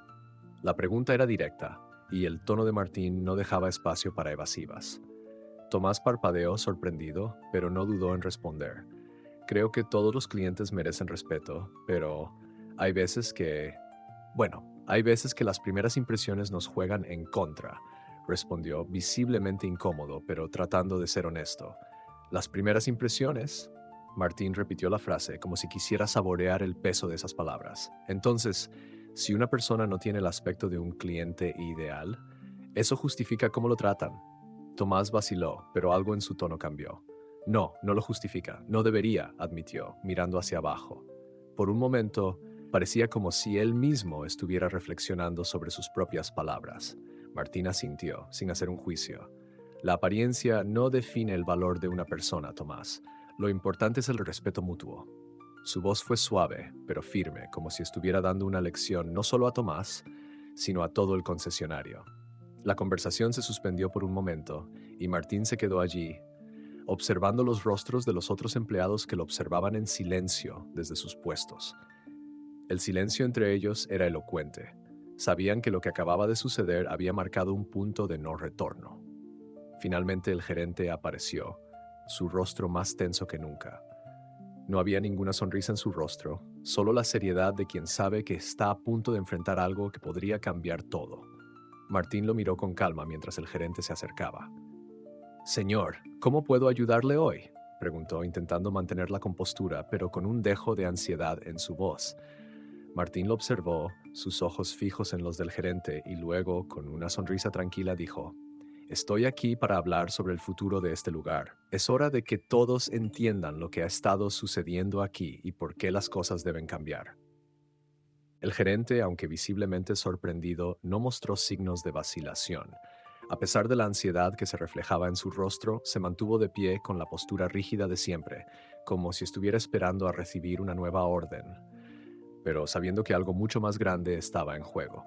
La pregunta era directa, y el tono de Martín no dejaba espacio para evasivas. Tomás parpadeó sorprendido, pero no dudó en responder. Creo que todos los clientes merecen respeto, pero hay veces que... hay veces que las primeras impresiones nos juegan en contra, respondió, visiblemente incómodo, pero tratando de ser honesto. ¿Las primeras impresiones? Martín repitió la frase como si quisiera saborear el peso de esas palabras. Entonces, si una persona no tiene el aspecto de un cliente ideal, ¿eso justifica cómo lo tratan? Tomás vaciló, pero algo en su tono cambió. No, no lo justifica, no debería, admitió, mirando hacia abajo. Por un momento, parecía como si él mismo estuviera reflexionando sobre sus propias palabras. Martín asintió, sin hacer un juicio. La apariencia no define el valor de una persona, Tomás. Lo importante es el respeto mutuo. Su voz fue suave, pero firme, como si estuviera dando una lección no solo a Tomás, sino a todo el concesionario. La conversación se suspendió por un momento, y Martín se quedó allí, observando los rostros de los otros empleados que lo observaban en silencio desde sus puestos. El silencio entre ellos era elocuente. Sabían que lo que acababa de suceder había marcado un punto de no retorno. Finalmente el gerente apareció, su rostro más tenso que nunca. No había ninguna sonrisa en su rostro, solo la seriedad de quien sabe que está a punto de enfrentar algo que podría cambiar todo. Martín lo miró con calma mientras el gerente se acercaba. «Señor, ¿cómo puedo ayudarle hoy?», preguntó, intentando mantener la compostura, pero con un dejo de ansiedad en su voz. Martín lo observó, sus ojos fijos en los del gerente, y luego, con una sonrisa tranquila, dijo: «Estoy aquí para hablar sobre el futuro de este lugar. Es hora de que todos entiendan lo que ha estado sucediendo aquí y por qué las cosas deben cambiar». El gerente, aunque visiblemente sorprendido, no mostró signos de vacilación. A pesar de la ansiedad que se reflejaba en su rostro, se mantuvo de pie con la postura rígida de siempre, como si estuviera esperando a recibir una nueva orden, pero sabiendo que algo mucho más grande estaba en juego.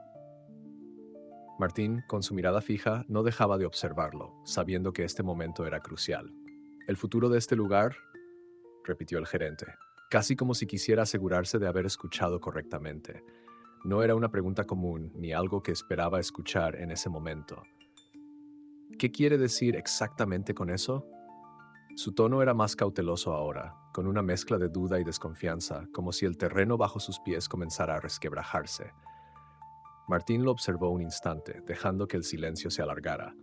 Martín, con su mirada fija, no dejaba de observarlo, sabiendo que este momento era crucial. «¿El futuro de este lugar?», repitió el gerente, casi como si quisiera asegurarse de haber escuchado correctamente. No era una pregunta común, ni algo que esperaba escuchar en ese momento. «¿Qué quiere decir exactamente con eso?». Su tono era más cauteloso ahora, con una mezcla de duda y desconfianza, como si el terreno bajo sus pies comenzara a resquebrajarse. Martín lo observó un instante, dejando que el silencio se alargara.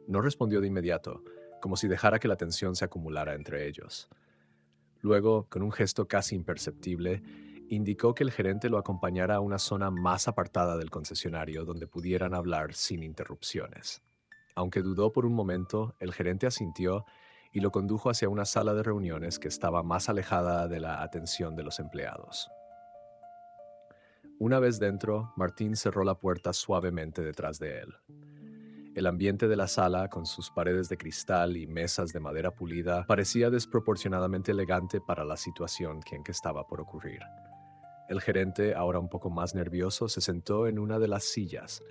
No respondió de inmediato, como si dejara que la tensión se acumulara entre ellos. Luego, con un gesto casi imperceptible, indicó que el gerente lo acompañara a una zona más apartada del concesionario donde pudieran hablar sin interrupciones. Aunque dudó por un momento, el gerente asintió y lo condujo hacia una sala de reuniones que estaba más alejada de la atención de los empleados. Una vez dentro, Martín cerró la puerta suavemente detrás de él. El ambiente de la sala, con sus paredes de cristal y mesas de madera pulida, parecía desproporcionadamente elegante para la situación en que estaba por ocurrir. El gerente, ahora un poco más nervioso, se sentó en una de las sillas,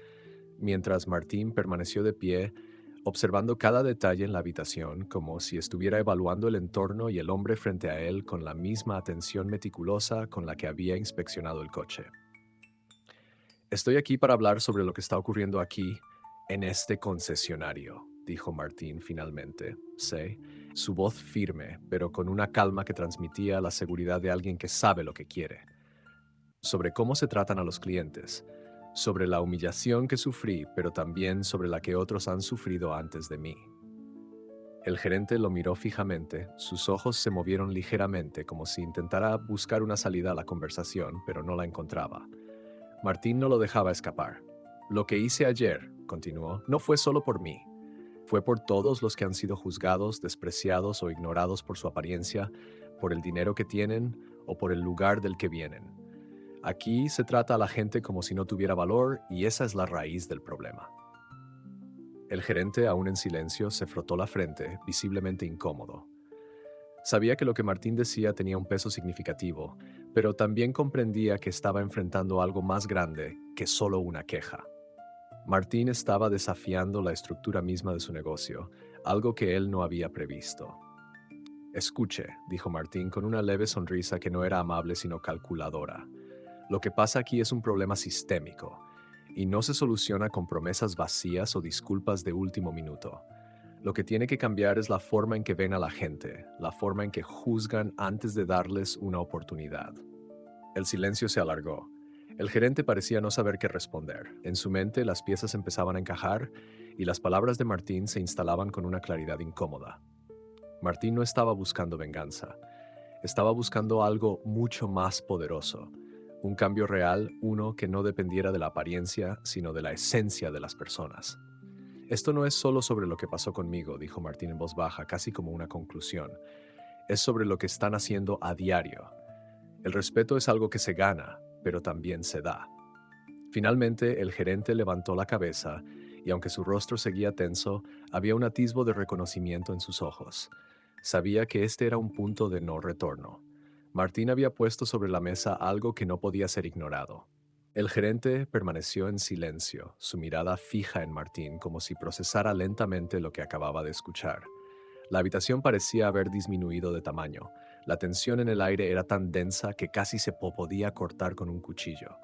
mientras Martín permaneció de pie, observando cada detalle en la habitación, como si estuviera evaluando el entorno y el hombre frente a él con la misma atención meticulosa con la que había inspeccionado el coche. Estoy aquí para hablar sobre lo que está ocurriendo aquí, en este concesionario, dijo Martín finalmente. Sí, su voz firme, pero con una calma que transmitía la seguridad de alguien que sabe lo que quiere. Sobre cómo se tratan a los clientes, sobre la humillación que sufrí, pero también sobre la que otros han sufrido antes de mí. El gerente lo miró fijamente, sus ojos se movieron ligeramente como si intentara buscar una salida a la conversación, pero no la encontraba. Martín no lo dejaba escapar. Lo que hice ayer, continuó, no fue solo por mí. Fue por todos los que han sido juzgados, despreciados o ignorados por su apariencia, por el dinero que tienen o por el lugar del que vienen. Aquí se trata a la gente como si no tuviera valor y esa es la raíz del problema. El gerente, aún en silencio, se frotó la frente, visiblemente incómodo. Sabía que lo que Martín decía tenía un peso significativo, pero también comprendía que estaba enfrentando algo más grande que solo una queja. Martín estaba desafiando la estructura misma de su negocio, algo que él no había previsto. Escuche, dijo Martín con una leve sonrisa que no era amable sino calculadora. Lo que pasa aquí es un problema sistémico, y no se soluciona con promesas vacías o disculpas de último minuto. Lo que tiene que cambiar es la forma en que ven a la gente, la forma en que juzgan antes de darles una oportunidad. El silencio se alargó. El gerente parecía no saber qué responder. En su mente las piezas empezaban a encajar y las palabras de Martín se instalaban con una claridad incómoda. Martín no estaba buscando venganza. Estaba buscando algo mucho más poderoso. Un cambio real, uno que no dependiera de la apariencia, sino de la esencia de las personas. Esto no es solo sobre lo que pasó conmigo, dijo Martín en voz baja, casi como una conclusión. Es sobre lo que están haciendo a diario. El respeto es algo que se gana, pero también se da. Finalmente, el gerente levantó la cabeza y aunque su rostro seguía tenso, había un atisbo de reconocimiento en sus ojos. Sabía que este era un punto de no retorno. Martín había puesto sobre la mesa algo que no podía ser ignorado. El gerente permaneció en silencio, su mirada fija en Martín como si procesara lentamente lo que acababa de escuchar. La habitación parecía haber disminuido de tamaño. La tensión en el aire era tan densa que casi se podía cortar con un cuchillo.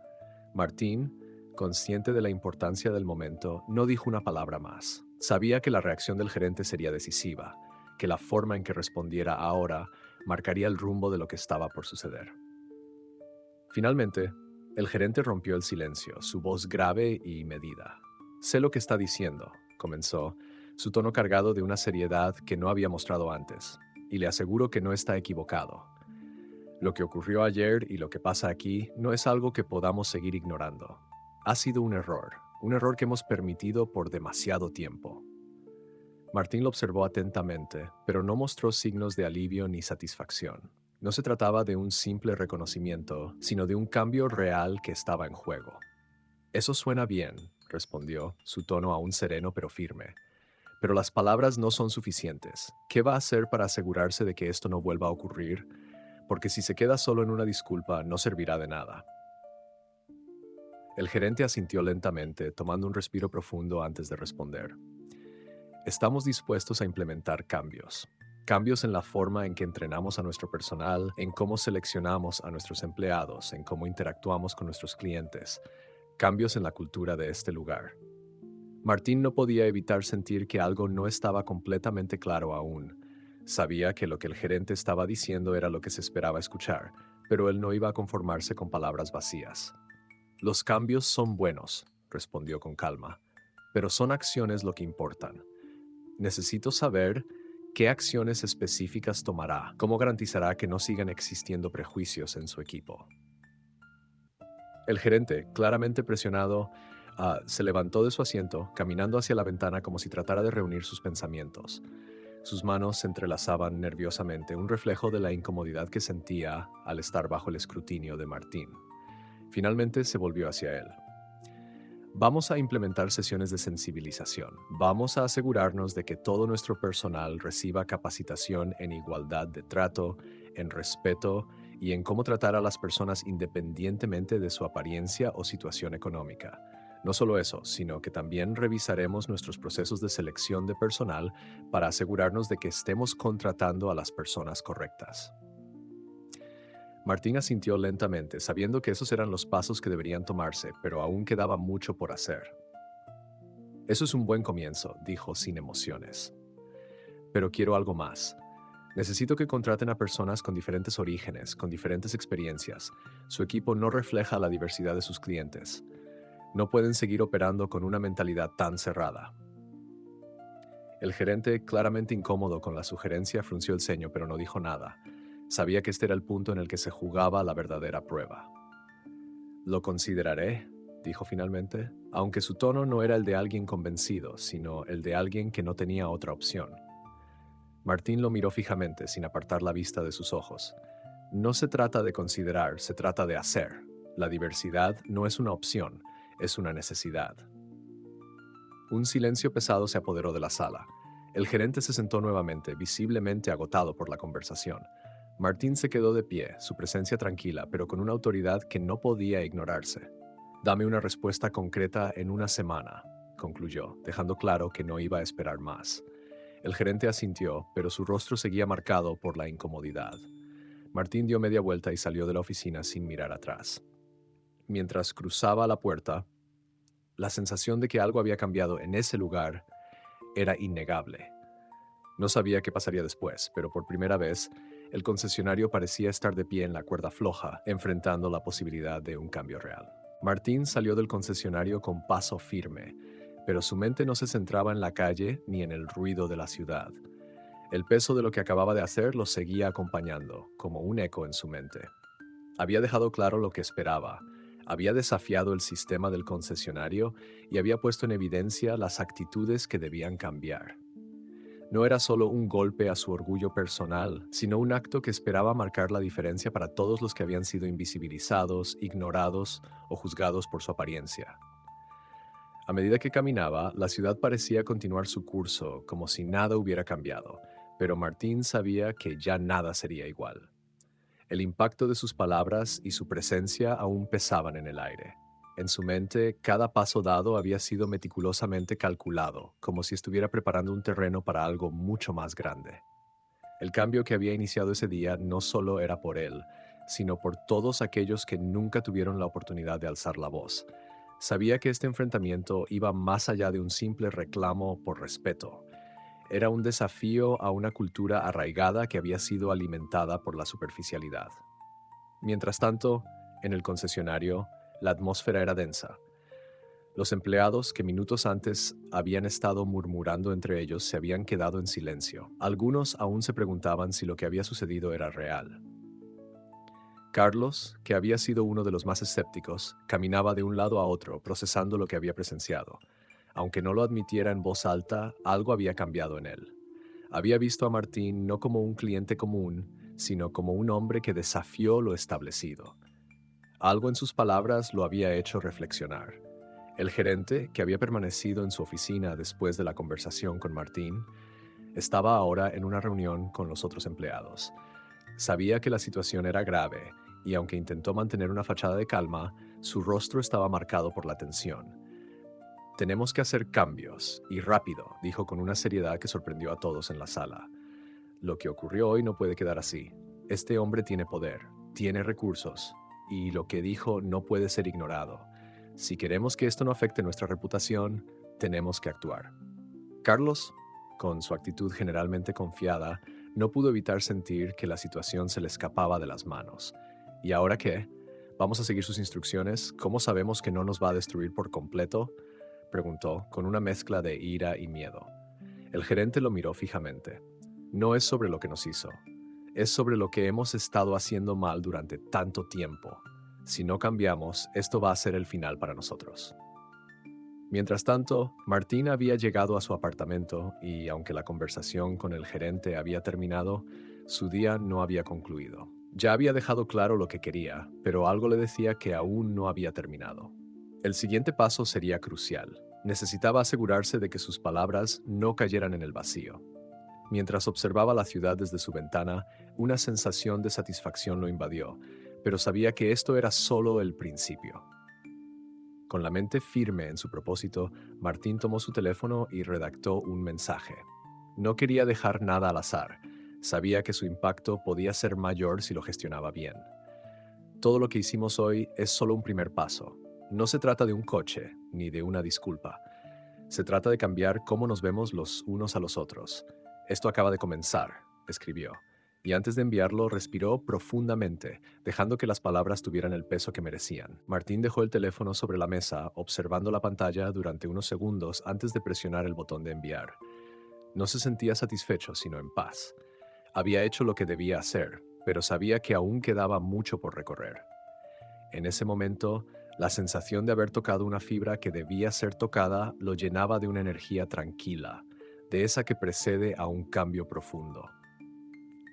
Martín, consciente de la importancia del momento, no dijo una palabra más. Sabía que la reacción del gerente sería decisiva, que la forma en que respondiera ahora marcaría el rumbo de lo que estaba por suceder. Finalmente, el gerente rompió el silencio, su voz grave y medida. Sé lo que está diciendo, comenzó, su tono cargado de una seriedad que no había mostrado antes, y le aseguro que no está equivocado. Lo que ocurrió ayer y lo que pasa aquí no es algo que podamos seguir ignorando. Ha sido un error que hemos permitido por demasiado tiempo. Martín lo observó atentamente, pero no mostró signos de alivio ni satisfacción. No se trataba de un simple reconocimiento, sino de un cambio real que estaba en juego. Eso suena bien, respondió, su tono aún sereno pero firme. Pero las palabras no son suficientes. ¿Qué va a hacer para asegurarse de que esto no vuelva a ocurrir? Porque si se queda solo en una disculpa, no servirá de nada. El gerente asintió lentamente, tomando un respiro profundo antes de responder. Estamos dispuestos a implementar cambios. Cambios en la forma en que entrenamos a nuestro personal, en cómo seleccionamos a nuestros empleados, en cómo interactuamos con nuestros clientes. Cambios en la cultura de este lugar. Martín no podía evitar sentir que algo no estaba completamente claro aún. Sabía que lo que el gerente estaba diciendo era lo que se esperaba escuchar, pero él no iba a conformarse con palabras vacías. Los cambios son buenos, respondió con calma, pero son acciones lo que importan. Necesito saber ¿Qué acciones específicas tomará? ¿Cómo garantizará que no sigan existiendo prejuicios en su equipo? El gerente, claramente presionado, se levantó de su asiento, caminando hacia la ventana como si tratara de reunir sus pensamientos. Sus manos se entrelazaban nerviosamente, un reflejo de la incomodidad que sentía al estar bajo el escrutinio de Martín. Finalmente se volvió hacia él. Vamos a implementar sesiones de sensibilización. Vamos a asegurarnos de que todo nuestro personal reciba capacitación en igualdad de trato, en respeto y en cómo tratar a las personas independientemente de su apariencia o situación económica. No solo eso, sino que también revisaremos nuestros procesos de selección de personal para asegurarnos de que estemos contratando a las personas correctas. Martín asintió lentamente, sabiendo que esos eran los pasos que deberían tomarse, pero aún quedaba mucho por hacer. Eso es un buen comienzo, dijo sin emociones. Pero quiero algo más. Necesito que contraten a personas con diferentes orígenes, con diferentes experiencias. Su equipo no refleja la diversidad de sus clientes. No pueden seguir operando con una mentalidad tan cerrada. El gerente, claramente incómodo con la sugerencia, frunció el ceño, pero no dijo nada. Sabía que este era el punto en el que se jugaba la verdadera prueba. Lo consideraré, dijo finalmente, aunque su tono no era el de alguien convencido, sino el de alguien que no tenía otra opción. Martín lo miró fijamente, sin apartar la vista de sus ojos. No se trata de considerar, se trata de hacer. La diversidad no es una opción, es una necesidad. Un silencio pesado se apoderó de la sala. El gerente se sentó nuevamente, visiblemente agotado por la conversación. Martín se quedó de pie, su presencia tranquila, pero con una autoridad que no podía ignorarse. Dame una respuesta concreta en una semana, concluyó, dejando claro que no iba a esperar más. El gerente asintió, pero su rostro seguía marcado por la incomodidad. Martín dio media vuelta y salió de la oficina sin mirar atrás. Mientras cruzaba la puerta, la sensación de que algo había cambiado en ese lugar era innegable. No sabía qué pasaría después, pero por primera vez, el concesionario parecía estar de pie en la cuerda floja, enfrentando la posibilidad de un cambio real. Martín salió del concesionario con paso firme, pero su mente no se centraba en la calle ni en el ruido de la ciudad. El peso de lo que acababa de hacer lo seguía acompañando, como un eco en su mente. Había dejado claro lo que esperaba, había desafiado el sistema del concesionario y había puesto en evidencia las actitudes que debían cambiar. No era solo un golpe a su orgullo personal, sino un acto que esperaba marcar la diferencia para todos los que habían sido invisibilizados, ignorados o juzgados por su apariencia. A medida que caminaba, la ciudad parecía continuar su curso como si nada hubiera cambiado, pero Martín sabía que ya nada sería igual. El impacto de sus palabras y su presencia aún pesaban en el aire. En su mente, cada paso dado había sido meticulosamente calculado, como si estuviera preparando un terreno para algo mucho más grande. El cambio que había iniciado ese día no solo era por él, sino por todos aquellos que nunca tuvieron la oportunidad de alzar la voz. Sabía que este enfrentamiento iba más allá de un simple reclamo por respeto. Era un desafío a una cultura arraigada que había sido alimentada por la superficialidad. Mientras tanto, en el concesionario, la atmósfera era densa. Los empleados que minutos antes habían estado murmurando entre ellos se habían quedado en silencio. Algunos aún se preguntaban si lo que había sucedido era real. Carlos, que había sido uno de los más escépticos, caminaba de un lado a otro, procesando lo que había presenciado. Aunque no lo admitiera en voz alta, algo había cambiado en él. Había visto a Martín no como un cliente común, sino como un hombre que desafió lo establecido. Algo en sus palabras lo había hecho reflexionar. El gerente, que había permanecido en su oficina después de la conversación con Martín, estaba ahora en una reunión con los otros empleados. Sabía que la situación era grave, y aunque intentó mantener una fachada de calma, su rostro estaba marcado por la tensión. Tenemos que hacer cambios, y rápido, dijo con una seriedad que sorprendió a todos en la sala. Lo que ocurrió hoy no puede quedar así. Este hombre tiene poder, tiene recursos, y lo que dijo no puede ser ignorado. Si queremos que esto no afecte nuestra reputación, tenemos que actuar. Carlos, con su actitud generalmente confiada, no pudo evitar sentir que la situación se le escapaba de las manos. ¿Y ahora qué? ¿Vamos a seguir sus instrucciones? ¿Cómo sabemos que no nos va a destruir por completo?, preguntó, con una mezcla de ira y miedo. El gerente lo miró fijamente. No es sobre lo que nos hizo, es sobre lo que hemos estado haciendo mal durante tanto tiempo. Si no cambiamos, esto va a ser el final para nosotros. Mientras tanto, Martín había llegado a su apartamento y, aunque la conversación con el gerente había terminado, su día no había concluido. Ya había dejado claro lo que quería, pero algo le decía que aún no había terminado. El siguiente paso sería crucial. Necesitaba asegurarse de que sus palabras no cayeran en el vacío. Mientras observaba la ciudad desde su ventana, una sensación de satisfacción lo invadió, pero sabía que esto era solo el principio. Con la mente firme en su propósito, Martín tomó su teléfono y redactó un mensaje. No quería dejar nada al azar. Sabía que su impacto podía ser mayor si lo gestionaba bien. Todo lo que hicimos hoy es solo un primer paso. No se trata de un coche, ni de una disculpa. Se trata de cambiar cómo nos vemos los unos a los otros. Esto acaba de comenzar, escribió. Y antes de enviarlo, respiró profundamente, dejando que las palabras tuvieran el peso que merecían. Martín dejó el teléfono sobre la mesa, observando la pantalla durante unos segundos antes de presionar el botón de enviar. No se sentía satisfecho, sino en paz. Había hecho lo que debía hacer, pero sabía que aún quedaba mucho por recorrer. En ese momento, la sensación de haber tocado una fibra que debía ser tocada lo llenaba de una energía tranquila, de esa que precede a un cambio profundo.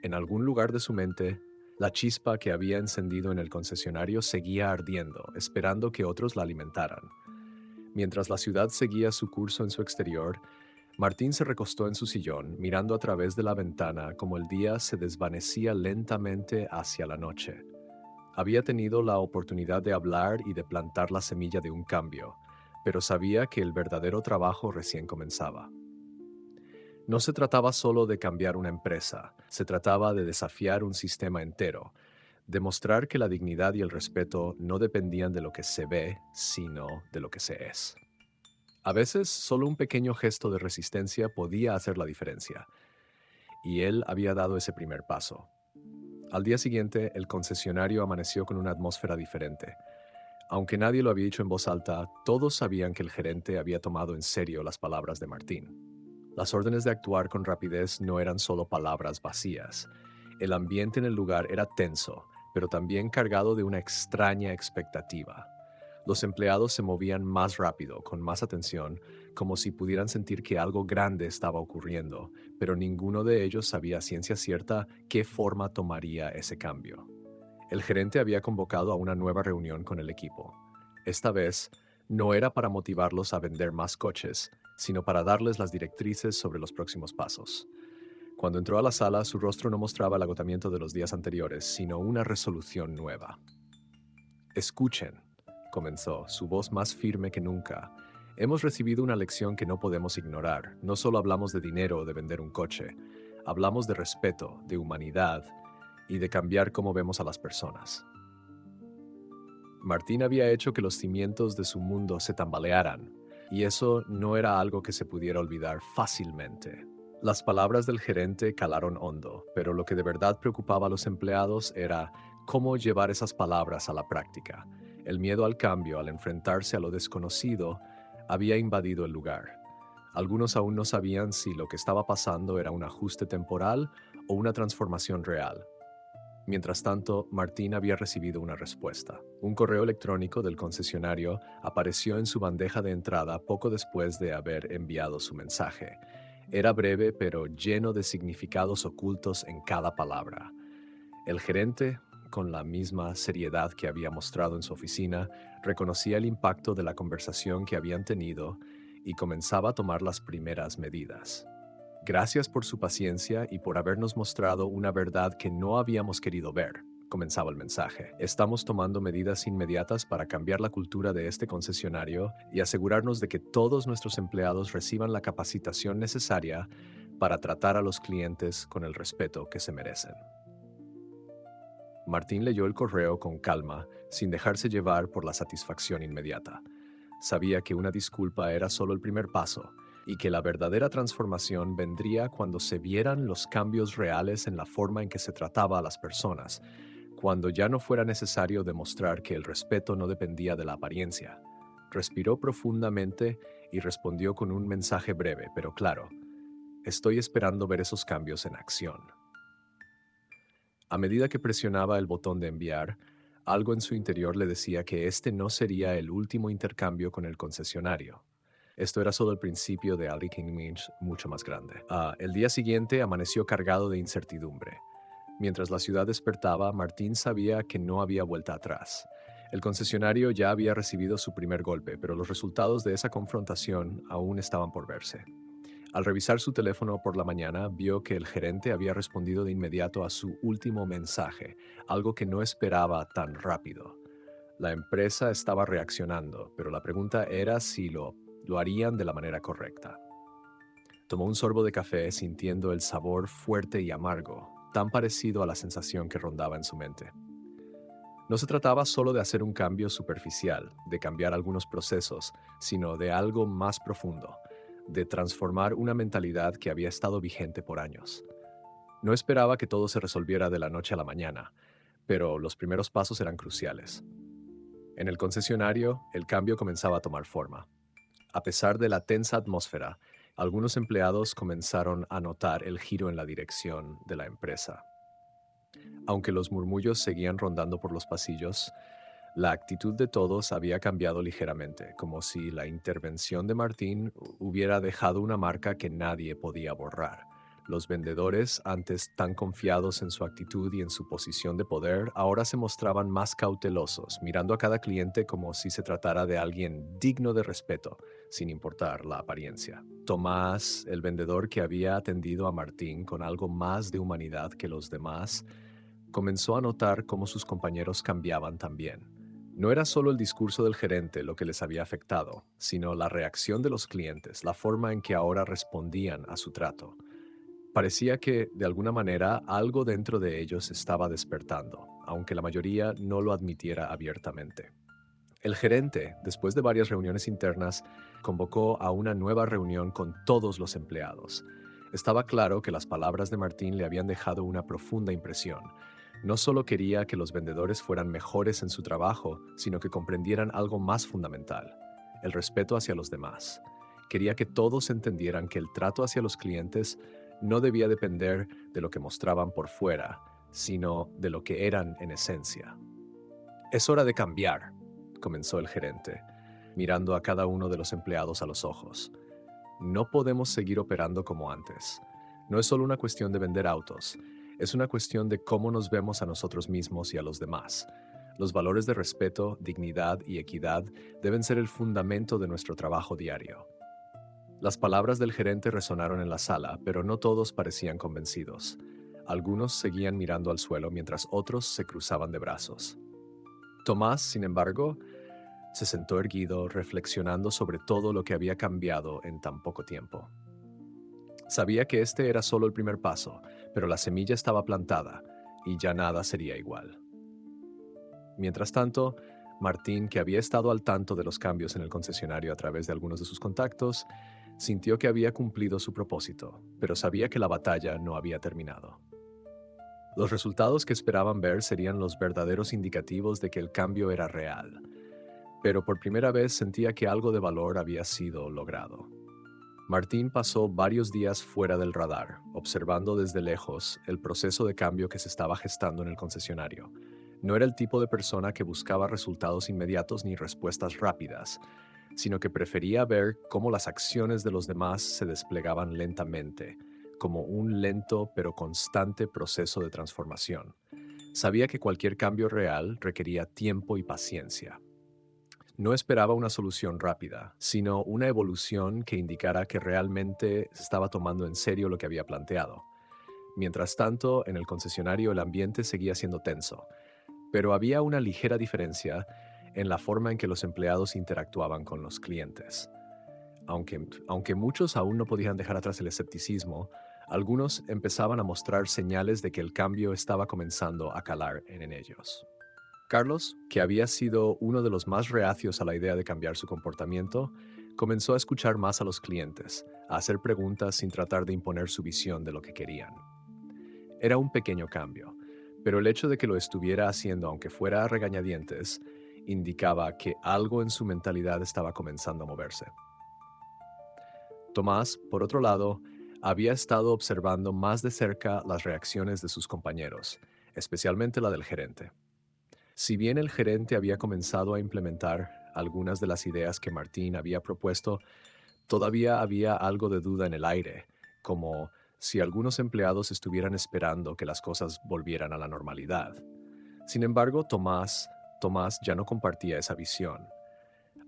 En algún lugar de su mente, la chispa que había encendido en el concesionario seguía ardiendo, esperando que otros la alimentaran. Mientras la ciudad seguía su curso en su exterior, Martín se recostó en su sillón, mirando a través de la ventana como el día se desvanecía lentamente hacia la noche. Había tenido la oportunidad de hablar y de plantar la semilla de un cambio, pero sabía que el verdadero trabajo recién comenzaba. No se trataba solo de cambiar una empresa, se trataba de desafiar un sistema entero, demostrar que la dignidad y el respeto no dependían de lo que se ve, sino de lo que se es. A veces, solo un pequeño gesto de resistencia podía hacer la diferencia, y él había dado ese primer paso. Al día siguiente, el concesionario amaneció con una atmósfera diferente. Aunque nadie lo había dicho en voz alta, todos sabían que el gerente había tomado en serio las palabras de Martín. Las órdenes de actuar con rapidez no eran solo palabras vacías. El ambiente en el lugar era tenso, pero también cargado de una extraña expectativa. Los empleados se movían más rápido, con más atención, como si pudieran sentir que algo grande estaba ocurriendo, pero ninguno de ellos sabía a ciencia cierta qué forma tomaría ese cambio. El gerente había convocado a una nueva reunión con el equipo. Esta vez, no era para motivarlos a vender más coches, sino para darles las directrices sobre los próximos pasos. Cuando entró a la sala, su rostro no mostraba el agotamiento de los días anteriores, sino una resolución nueva. Escuchen, comenzó, su voz más firme que nunca. Hemos recibido una lección que no podemos ignorar. No solo hablamos de dinero o de vender un coche, hablamos de respeto, de humanidad y de cambiar cómo vemos a las personas. Martín había hecho que los cimientos de su mundo se tambalearan, y eso no era algo que se pudiera olvidar fácilmente. Las palabras del gerente calaron hondo, pero lo que de verdad preocupaba a los empleados era cómo llevar esas palabras a la práctica. El miedo al cambio, al enfrentarse a lo desconocido, había invadido el lugar. Algunos aún no sabían si lo que estaba pasando era un ajuste temporal o una transformación real. Mientras tanto, Martín había recibido una respuesta. Un correo electrónico del concesionario apareció en su bandeja de entrada poco después de haber enviado su mensaje. Era breve, pero lleno de significados ocultos en cada palabra. El gerente, con la misma seriedad que había mostrado en su oficina, reconocía el impacto de la conversación que habían tenido y comenzaba a tomar las primeras medidas. Gracias por su paciencia y por habernos mostrado una verdad que no habíamos querido ver, comenzaba el mensaje. Estamos tomando medidas inmediatas para cambiar la cultura de este concesionario y asegurarnos de que todos nuestros empleados reciban la capacitación necesaria para tratar a los clientes con el respeto que se merecen. Martín leyó el correo con calma, sin dejarse llevar por la satisfacción inmediata. Sabía que una disculpa era solo el primer paso, y que la verdadera transformación vendría cuando se vieran los cambios reales en la forma en que se trataba a las personas, cuando ya no fuera necesario demostrar que el respeto no dependía de la apariencia. Respiró profundamente y respondió con un mensaje breve, pero claro. Estoy esperando ver esos cambios en acción. A medida que presionaba el botón de enviar, algo en su interior le decía que este no sería el último intercambio con el concesionario. Esto era solo el principio de algo mucho más grande. El día siguiente amaneció cargado de incertidumbre. Mientras la ciudad despertaba, Martín sabía que no había vuelta atrás. El concesionario ya había recibido su primer golpe, pero los resultados de esa confrontación aún estaban por verse. Al revisar su teléfono por la mañana, vio que el gerente había respondido de inmediato a su último mensaje, algo que no esperaba tan rápido. La empresa estaba reaccionando, pero la pregunta era si lo harían de la manera correcta. Tomó un sorbo de café sintiendo el sabor fuerte y amargo, tan parecido a la sensación que rondaba en su mente. No se trataba solo de hacer un cambio superficial, de cambiar algunos procesos, sino de algo más profundo, de transformar una mentalidad que había estado vigente por años. No esperaba que todo se resolviera de la noche a la mañana, pero los primeros pasos eran cruciales. En el concesionario, el cambio comenzaba a tomar forma. A pesar de la tensa atmósfera, algunos empleados comenzaron a notar el giro en la dirección de la empresa. Aunque los murmullos seguían rondando por los pasillos, la actitud de todos había cambiado ligeramente, como si la intervención de Martín hubiera dejado una marca que nadie podía borrar. Los vendedores, antes tan confiados en su actitud y en su posición de poder, ahora se mostraban más cautelosos, mirando a cada cliente como si se tratara de alguien digno de respeto, sin importar la apariencia. Tomás, el vendedor que había atendido a Martín con algo más de humanidad que los demás, comenzó a notar cómo sus compañeros cambiaban también. No era solo el discurso del gerente lo que les había afectado, sino la reacción de los clientes, la forma en que ahora respondían a su trato. Parecía que, de alguna manera, algo dentro de ellos estaba despertando, aunque la mayoría no lo admitiera abiertamente. El gerente, después de varias reuniones internas, convocó a una nueva reunión con todos los empleados. Estaba claro que las palabras de Martín le habían dejado una profunda impresión. No solo quería que los vendedores fueran mejores en su trabajo, sino que comprendieran algo más fundamental: el respeto hacia los demás. Quería que todos entendieran que el trato hacia los clientes no debía depender de lo que mostraban por fuera, sino de lo que eran en esencia. Es hora de cambiar, comenzó el gerente, mirando a cada uno de los empleados a los ojos. No podemos seguir operando como antes. No es solo una cuestión de vender autos, es una cuestión de cómo nos vemos a nosotros mismos y a los demás. Los valores de respeto, dignidad y equidad deben ser el fundamento de nuestro trabajo diario. Las palabras del gerente resonaron en la sala, pero no todos parecían convencidos. Algunos seguían mirando al suelo mientras otros se cruzaban de brazos. Tomás, sin embargo, se sentó erguido, reflexionando sobre todo lo que había cambiado en tan poco tiempo. Sabía que este era solo el primer paso, pero la semilla estaba plantada y ya nada sería igual. Mientras tanto, Martín, que había estado al tanto de los cambios en el concesionario a través de algunos de sus contactos, sintió que había cumplido su propósito, pero sabía que la batalla no había terminado. Los resultados que esperaban ver serían los verdaderos indicativos de que el cambio era real, pero por primera vez sentía que algo de valor había sido logrado. Martín pasó varios días fuera del radar, observando desde lejos el proceso de cambio que se estaba gestando en el concesionario. No era el tipo de persona que buscaba resultados inmediatos ni respuestas rápidas, sino que prefería ver cómo las acciones de los demás se desplegaban lentamente, como un lento pero constante proceso de transformación. Sabía que cualquier cambio real requería tiempo y paciencia. No esperaba una solución rápida, sino una evolución que indicara que realmente se estaba tomando en serio lo que había planteado. Mientras tanto, en el concesionario el ambiente seguía siendo tenso, pero había una ligera diferencia en la forma en que los empleados interactuaban con los clientes. Aunque muchos aún no podían dejar atrás el escepticismo, algunos empezaban a mostrar señales de que el cambio estaba comenzando a calar en ellos. Carlos, que había sido uno de los más reacios a la idea de cambiar su comportamiento, comenzó a escuchar más a los clientes, a hacer preguntas sin tratar de imponer su visión de lo que querían. Era un pequeño cambio, pero el hecho de que lo estuviera haciendo, aunque fuera a regañadientes, indicaba que algo en su mentalidad estaba comenzando a moverse. Tomás, por otro lado, Había estado observando más de cerca las reacciones de sus compañeros, especialmente la del gerente. Si bien el gerente había comenzado a implementar algunas de las ideas que Martín había propuesto, todavía había algo de duda en el aire, como si algunos empleados estuvieran esperando que las cosas volvieran a la normalidad. Sin embargo, Tomás ya no compartía esa visión.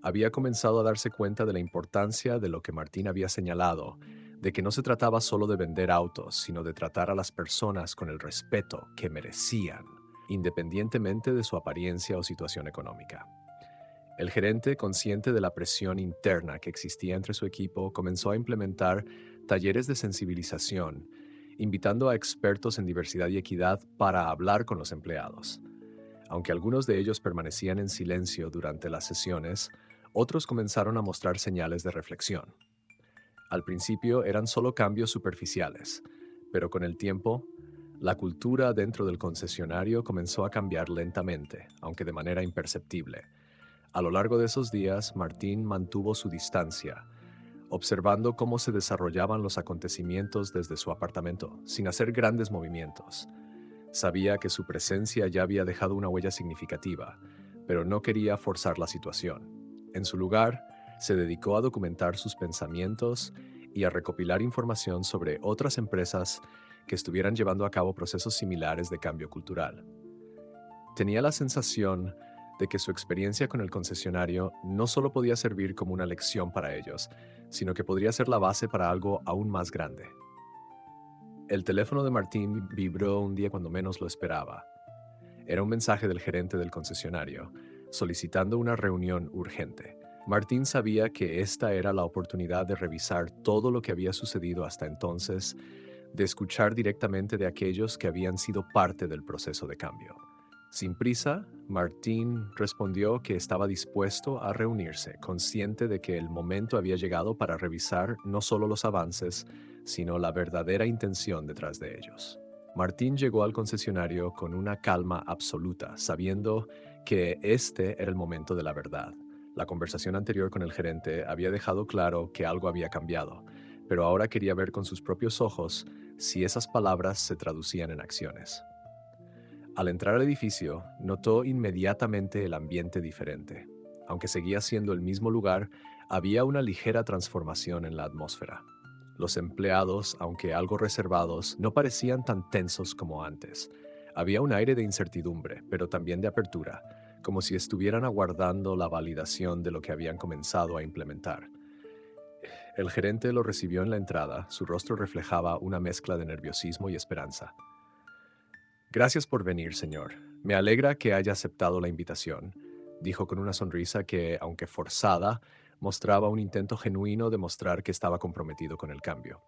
Había comenzado a darse cuenta de la importancia de lo que Martín había señalado, de que no se trataba solo de vender autos, sino de tratar a las personas con el respeto que merecían, independientemente de su apariencia o situación económica. El gerente, consciente de la presión interna que existía entre su equipo, comenzó a implementar talleres de sensibilización, invitando a expertos en diversidad y equidad para hablar con los empleados. Aunque algunos de ellos permanecían en silencio durante las sesiones, otros comenzaron a mostrar señales de reflexión. Al principio eran solo cambios superficiales, pero con el tiempo, la cultura dentro del concesionario comenzó a cambiar lentamente, aunque de manera imperceptible. A lo largo de esos días, Martín mantuvo su distancia, observando cómo se desarrollaban los acontecimientos desde su apartamento, sin hacer grandes movimientos. Sabía que su presencia ya había dejado una huella significativa, pero no quería forzar la situación. En su lugar, se dedicó a documentar sus pensamientos y a recopilar información sobre otras empresas que estuvieran llevando a cabo procesos similares de cambio cultural. Tenía la sensación de que su experiencia con el concesionario no solo podía servir como una lección para ellos, sino que podría ser la base para algo aún más grande. El teléfono de Martín vibró un día cuando menos lo esperaba. Era un mensaje del gerente del concesionario, solicitando una reunión urgente. Martín sabía que esta era la oportunidad de revisar todo lo que había sucedido hasta entonces, de escuchar directamente de aquellos que habían sido parte del proceso de cambio. Sin prisa, Martín respondió que estaba dispuesto a reunirse, consciente de que el momento había llegado para revisar no solo los avances, sino la verdadera intención detrás de ellos. Martín llegó al concesionario con una calma absoluta, sabiendo que este era el momento de la verdad. La conversación anterior con el gerente había dejado claro que algo había cambiado, pero ahora quería ver con sus propios ojos si esas palabras se traducían en acciones. Al entrar al edificio, notó inmediatamente el ambiente diferente. Aunque seguía siendo el mismo lugar, había una ligera transformación en la atmósfera. Los empleados, aunque algo reservados, no parecían tan tensos como antes. Había un aire de incertidumbre, pero también de apertura, como si estuvieran aguardando la validación de lo que habían comenzado a implementar. El gerente lo recibió en la entrada, su rostro reflejaba una mezcla de nerviosismo y esperanza. Gracias por venir, señor. Me alegra que haya aceptado la invitación, dijo con una sonrisa que, aunque forzada, mostraba un intento genuino de mostrar que estaba comprometido con el cambio.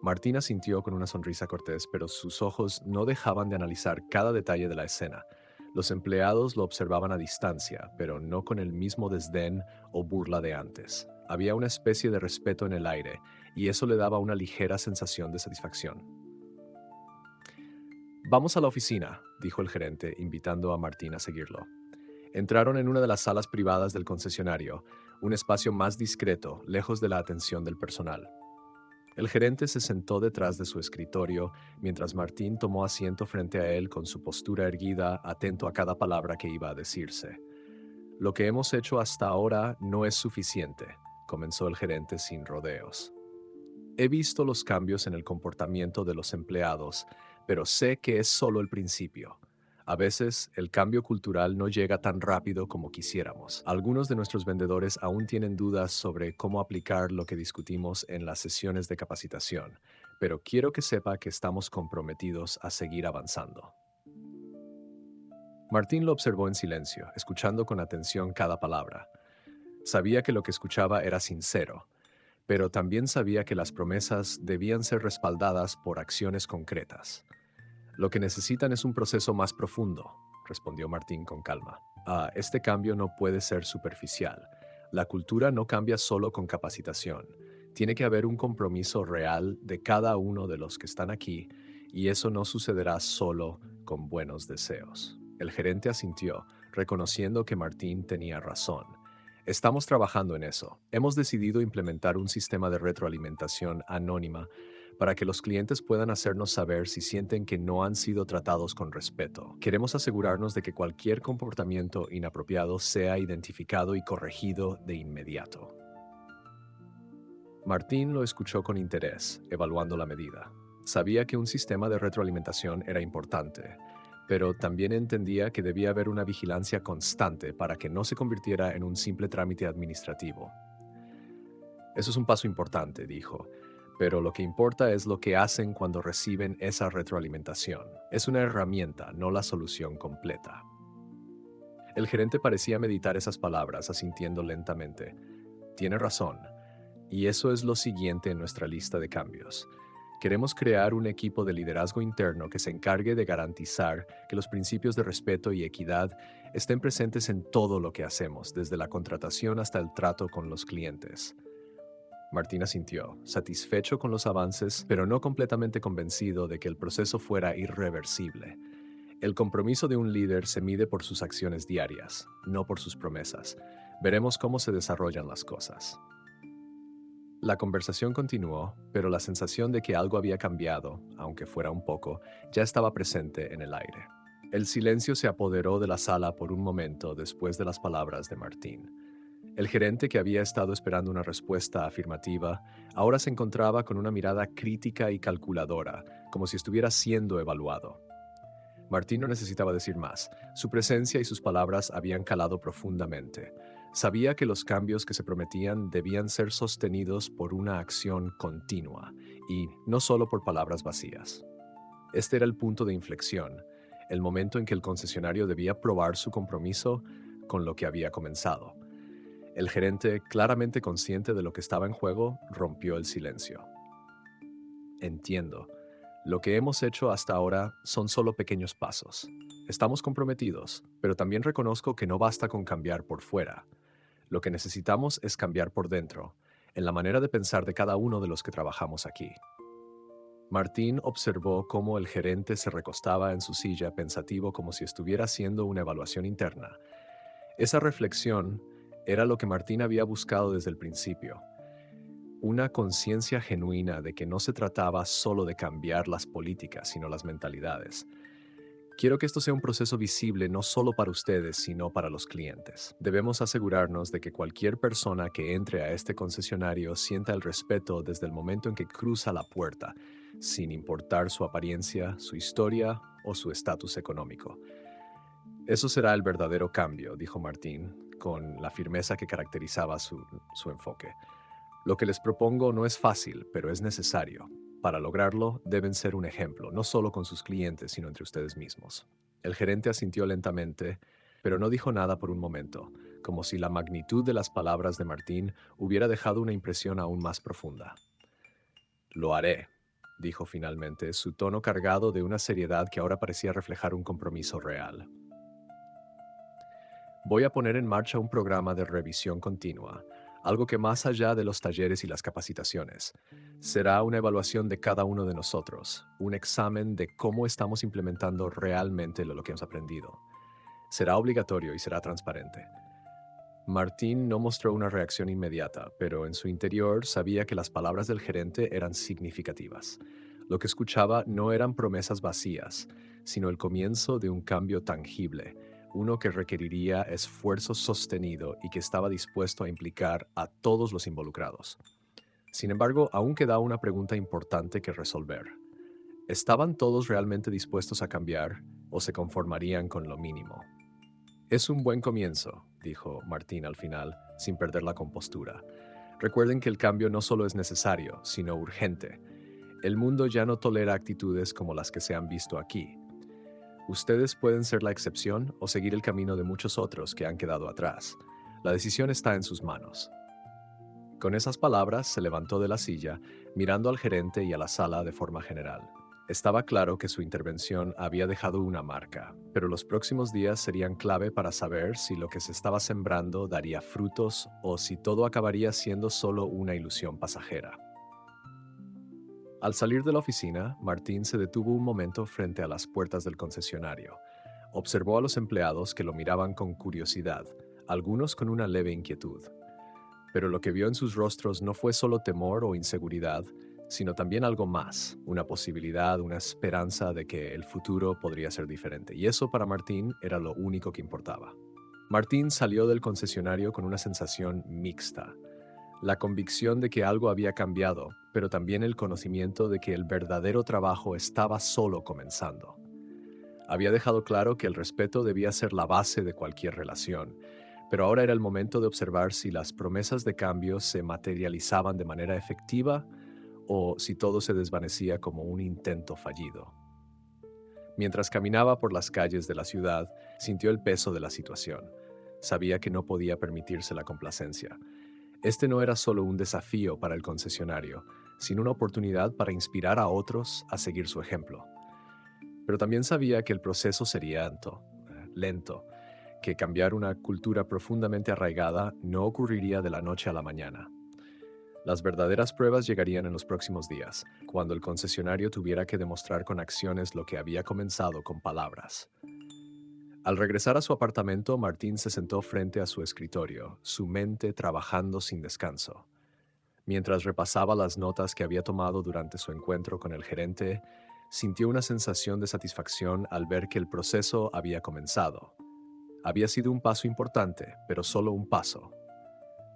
Martín asintió con una sonrisa cortés, pero sus ojos no dejaban de analizar cada detalle de la escena. Los empleados lo observaban a distancia, pero no con el mismo desdén o burla de antes. Había una especie de respeto en el aire, y eso le daba una ligera sensación de satisfacción. Vamos a la oficina, dijo el gerente, invitando a Martín a seguirlo. Entraron en una de las salas privadas del concesionario, un espacio más discreto, lejos de la atención del personal. El gerente se sentó detrás de su escritorio, mientras Martín tomó asiento frente a él con su postura erguida, atento a cada palabra que iba a decirse. Lo que hemos hecho hasta ahora no es suficiente, comenzó el gerente sin rodeos. He visto los cambios en el comportamiento de los empleados, pero sé que es solo el principio. A veces, el cambio cultural no llega tan rápido como quisiéramos. Algunos de nuestros vendedores aún tienen dudas sobre cómo aplicar lo que discutimos en las sesiones de capacitación, pero quiero que sepa que estamos comprometidos a seguir avanzando. Martín lo observó en silencio, escuchando con atención cada palabra. Sabía que lo que escuchaba era sincero, pero también sabía que las promesas debían ser respaldadas por acciones concretas. Lo que necesitan es un proceso más profundo, respondió Martín con calma. Este cambio no puede ser superficial. La cultura no cambia solo con capacitación. Tiene que haber un compromiso real de cada uno de los que están aquí, y eso no sucederá solo con buenos deseos. El gerente asintió, reconociendo que Martín tenía razón. Estamos trabajando en eso. Hemos decidido implementar un sistema de retroalimentación anónima para que los clientes puedan hacernos saber si sienten que no han sido tratados con respeto. Queremos asegurarnos de que cualquier comportamiento inapropiado sea identificado y corregido de inmediato. Martín lo escuchó con interés, evaluando la medida. Sabía que un sistema de retroalimentación era importante, pero también entendía que debía haber una vigilancia constante para que no se convirtiera en un simple trámite administrativo. Eso es un paso importante, dijo, pero lo que importa es lo que hacen cuando reciben esa retroalimentación. Es una herramienta, no la solución completa. El gerente parecía meditar esas palabras, asintiendo lentamente. Tiene razón. Y eso es lo siguiente en nuestra lista de cambios. Queremos crear un equipo de liderazgo interno que se encargue de garantizar que los principios de respeto y equidad estén presentes en todo lo que hacemos, desde la contratación hasta el trato con los clientes. Martín asintió, satisfecho con los avances, pero no completamente convencido de que el proceso fuera irreversible. El compromiso de un líder se mide por sus acciones diarias, no por sus promesas. Veremos cómo se desarrollan las cosas. La conversación continuó, pero la sensación de que algo había cambiado, aunque fuera un poco, ya estaba presente en el aire. El silencio se apoderó de la sala por un momento después de las palabras de Martín. El gerente, que había estado esperando una respuesta afirmativa, ahora se encontraba con una mirada crítica y calculadora, como si estuviera siendo evaluado. Martín no necesitaba decir más. Su presencia y sus palabras habían calado profundamente. Sabía que los cambios que se prometían debían ser sostenidos por una acción continua, y no solo por palabras vacías. Este era el punto de inflexión, el momento en que el concesionario debía probar su compromiso con lo que había comenzado. El gerente, claramente consciente de lo que estaba en juego, rompió el silencio. Entiendo. Lo que hemos hecho hasta ahora son solo pequeños pasos. Estamos comprometidos, pero también reconozco que no basta con cambiar por fuera. Lo que necesitamos es cambiar por dentro, en la manera de pensar de cada uno de los que trabajamos aquí. Martín observó cómo el gerente se recostaba en su silla pensativo, como si estuviera haciendo una evaluación interna. Esa reflexión era lo que Martín había buscado desde el principio. Una conciencia genuina de que no se trataba solo de cambiar las políticas, sino las mentalidades. Quiero que esto sea un proceso visible no solo para ustedes, sino para los clientes. Debemos asegurarnos de que cualquier persona que entre a este concesionario sienta el respeto desde el momento en que cruza la puerta, sin importar su apariencia, su historia o su estatus económico. Eso será el verdadero cambio, dijo Martín, con la firmeza que caracterizaba su enfoque. Lo que les propongo no es fácil, pero es necesario. Para lograrlo, deben ser un ejemplo, no solo con sus clientes, sino entre ustedes mismos. El gerente asintió lentamente, pero no dijo nada por un momento, como si la magnitud de las palabras de Martín hubiera dejado una impresión aún más profunda. Lo haré, dijo finalmente, su tono cargado de una seriedad que ahora parecía reflejar un compromiso real. Voy a poner en marcha un programa de revisión continua, algo que más allá de los talleres y las capacitaciones, será una evaluación de cada uno de nosotros, un examen de cómo estamos implementando realmente lo que hemos aprendido. Será obligatorio y será transparente. Martín no mostró una reacción inmediata, pero en su interior sabía que las palabras del gerente eran significativas. Lo que escuchaba no eran promesas vacías, sino el comienzo de un cambio tangible, uno que requeriría esfuerzo sostenido y que estaba dispuesto a implicar a todos los involucrados. Sin embargo, aún quedaba una pregunta importante que resolver. ¿Estaban todos realmente dispuestos a cambiar o se conformarían con lo mínimo? Es un buen comienzo, dijo Martín al final, sin perder la compostura. Recuerden que el cambio no solo es necesario, sino urgente. El mundo ya no tolera actitudes como las que se han visto aquí. Ustedes pueden ser la excepción o seguir el camino de muchos otros que han quedado atrás. La decisión está en sus manos. Con esas palabras se levantó de la silla, mirando al gerente y a la sala de forma general. Estaba claro que su intervención había dejado una marca, pero los próximos días serían clave para saber si lo que se estaba sembrando daría frutos o si todo acabaría siendo solo una ilusión pasajera. Al salir de la oficina, Martín se detuvo un momento frente a las puertas del concesionario. Observó a los empleados que lo miraban con curiosidad, algunos con una leve inquietud. Pero lo que vio en sus rostros no fue solo temor o inseguridad, sino también algo más, una posibilidad, una esperanza de que el futuro podría ser diferente. Y eso para Martín era lo único que importaba. Martín salió del concesionario con una sensación mixta. La convicción de que algo había cambiado, pero también el conocimiento de que el verdadero trabajo estaba solo comenzando. Había dejado claro que el respeto debía ser la base de cualquier relación, pero ahora era el momento de observar si las promesas de cambio se materializaban de manera efectiva o si todo se desvanecía como un intento fallido. Mientras caminaba por las calles de la ciudad, sintió el peso de la situación. Sabía que no podía permitirse la complacencia. Este no era solo un desafío para el concesionario, sino una oportunidad para inspirar a otros a seguir su ejemplo. Pero también sabía que el proceso sería lento, que cambiar una cultura profundamente arraigada no ocurriría de la noche a la mañana. Las verdaderas pruebas llegarían en los próximos días, cuando el concesionario tuviera que demostrar con acciones lo que había comenzado con palabras. Al regresar a su apartamento, Martín se sentó frente a su escritorio, su mente trabajando sin descanso. Mientras repasaba las notas que había tomado durante su encuentro con el gerente, sintió una sensación de satisfacción al ver que el proceso había comenzado. Había sido un paso importante, pero solo un paso.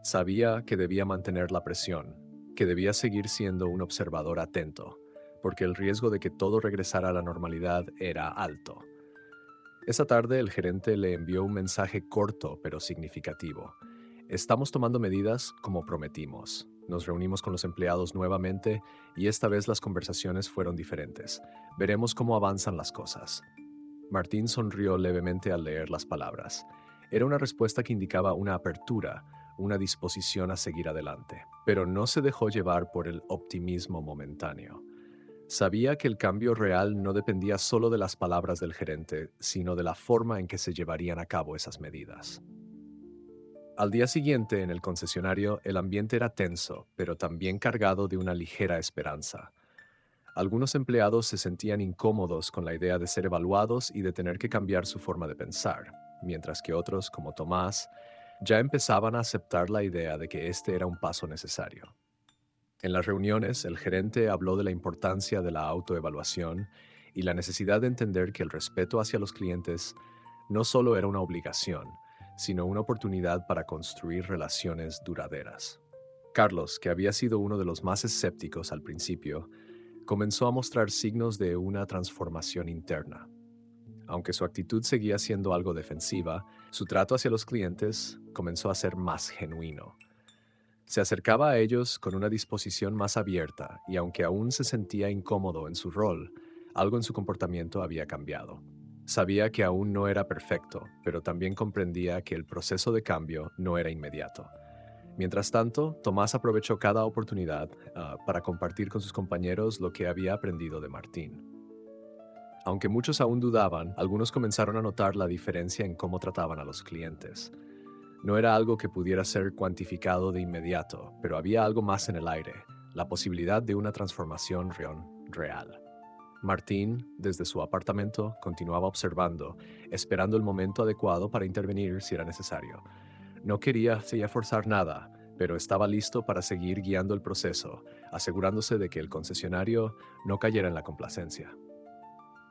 Sabía que debía mantener la presión, que debía seguir siendo un observador atento, porque el riesgo de que todo regresara a la normalidad era alto. Esa tarde el gerente le envió un mensaje corto pero significativo. Estamos tomando medidas como prometimos. Nos reunimos con los empleados nuevamente y esta vez las conversaciones fueron diferentes. Veremos cómo avanzan las cosas. Martín sonrió levemente al leer las palabras. Era una respuesta que indicaba una apertura, una disposición a seguir adelante, pero no se dejó llevar por el optimismo momentáneo. Sabía que el cambio real no dependía solo de las palabras del gerente, sino de la forma en que se llevarían a cabo esas medidas. Al día siguiente, en el concesionario, el ambiente era tenso, pero también cargado de una ligera esperanza. Algunos empleados se sentían incómodos con la idea de ser evaluados y de tener que cambiar su forma de pensar, mientras que otros, como Tomás, ya empezaban a aceptar la idea de que este era un paso necesario. En las reuniones, el gerente habló de la importancia de la autoevaluación y la necesidad de entender que el respeto hacia los clientes no solo era una obligación, sino una oportunidad para construir relaciones duraderas. Carlos, que había sido uno de los más escépticos al principio, comenzó a mostrar signos de una transformación interna. Aunque su actitud seguía siendo algo defensiva, su trato hacia los clientes comenzó a ser más genuino. Se acercaba a ellos con una disposición más abierta y aunque aún se sentía incómodo en su rol, algo en su comportamiento había cambiado. Sabía que aún no era perfecto, pero también comprendía que el proceso de cambio no era inmediato. Mientras tanto, Tomás aprovechó cada oportunidad para compartir con sus compañeros lo que había aprendido de Martín. Aunque muchos aún dudaban, algunos comenzaron a notar la diferencia en cómo trataban a los clientes. No era algo que pudiera ser cuantificado de inmediato, pero había algo más en el aire, la posibilidad de una transformación real. Martín, desde su apartamento, continuaba observando, esperando el momento adecuado para intervenir si era necesario. No quería forzar nada, pero estaba listo para seguir guiando el proceso, asegurándose de que el concesionario no cayera en la complacencia.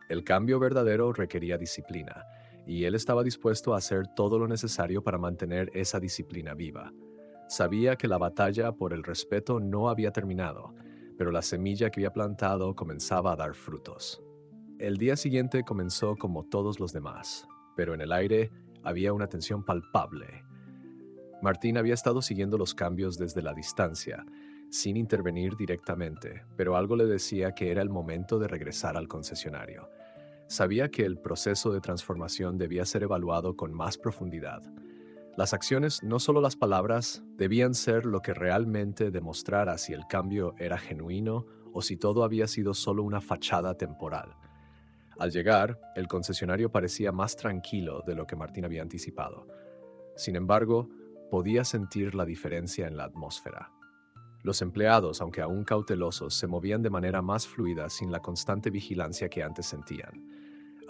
El cambio verdadero requería disciplina, y él estaba dispuesto a hacer todo lo necesario para mantener esa disciplina viva. Sabía que la batalla por el respeto no había terminado, pero la semilla que había plantado comenzaba a dar frutos. El día siguiente comenzó como todos los demás, pero en el aire había una tensión palpable. Martín había estado siguiendo los cambios desde la distancia, sin intervenir directamente, pero algo le decía que era el momento de regresar al concesionario. Sabía que el proceso de transformación debía ser evaluado con más profundidad. Las acciones, no solo las palabras, debían ser lo que realmente demostrara si el cambio era genuino o si todo había sido solo una fachada temporal. Al llegar, el concesionario parecía más tranquilo de lo que Martín había anticipado. Sin embargo, podía sentir la diferencia en la atmósfera. Los empleados, aunque aún cautelosos, se movían de manera más fluida sin la constante vigilancia que antes sentían.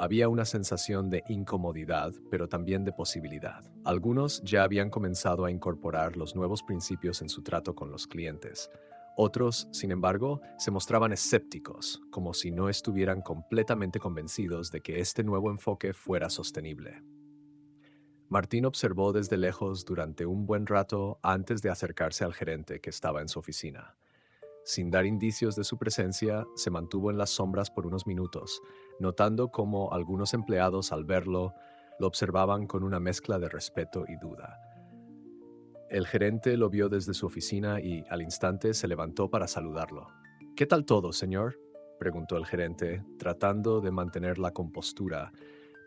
Había una sensación de incomodidad, pero también de posibilidad. Algunos ya habían comenzado a incorporar los nuevos principios en su trato con los clientes. Otros, sin embargo, se mostraban escépticos, como si no estuvieran completamente convencidos de que este nuevo enfoque fuera sostenible. Martín observó desde lejos durante un buen rato antes de acercarse al gerente que estaba en su oficina. Sin dar indicios de su presencia, se mantuvo en las sombras por unos minutos, notando cómo algunos empleados al verlo lo observaban con una mezcla de respeto y duda. El gerente lo vio desde su oficina y, al instante, se levantó para saludarlo. «¿Qué tal todo, señor?», preguntó el gerente, tratando de mantener la compostura,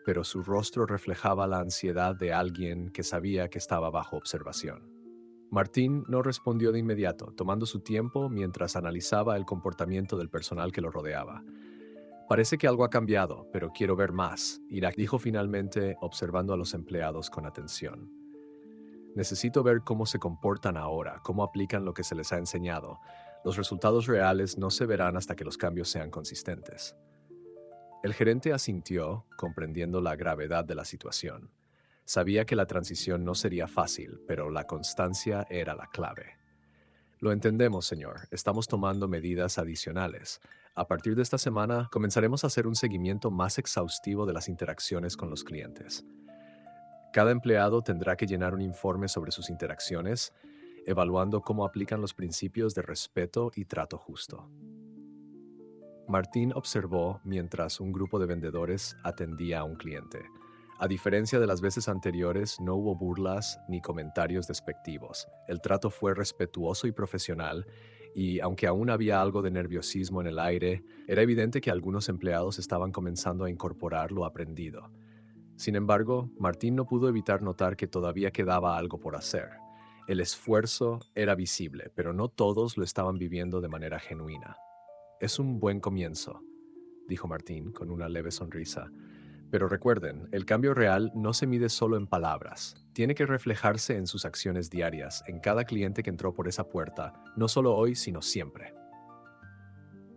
pero su rostro reflejaba la ansiedad de alguien que sabía que estaba bajo observación. Martín no respondió de inmediato, tomando su tiempo mientras analizaba el comportamiento del personal que lo rodeaba. «Parece que algo ha cambiado, pero quiero ver más», Irak dijo finalmente, observando a los empleados con atención. «Necesito ver cómo se comportan ahora, cómo aplican lo que se les ha enseñado. Los resultados reales no se verán hasta que los cambios sean consistentes». El gerente asintió, comprendiendo la gravedad de la situación. Sabía que la transición no sería fácil, pero la constancia era la clave. «Lo entendemos, señor. Estamos tomando medidas adicionales. A partir de esta semana, comenzaremos a hacer un seguimiento más exhaustivo de las interacciones con los clientes. Cada empleado tendrá que llenar un informe sobre sus interacciones, evaluando cómo aplican los principios de respeto y trato justo». Martín observó mientras un grupo de vendedores atendía a un cliente. A diferencia de las veces anteriores, no hubo burlas ni comentarios despectivos. El trato fue respetuoso y profesional, y aunque aún había algo de nerviosismo en el aire, era evidente que algunos empleados estaban comenzando a incorporar lo aprendido. Sin embargo, Martín no pudo evitar notar que todavía quedaba algo por hacer. El esfuerzo era visible, pero no todos lo estaban viviendo de manera genuina. «Es un buen comienzo», dijo Martín con una leve sonrisa. «Pero recuerden, el cambio real no se mide solo en palabras. Tiene que reflejarse en sus acciones diarias, en cada cliente que entró por esa puerta, no solo hoy, sino siempre».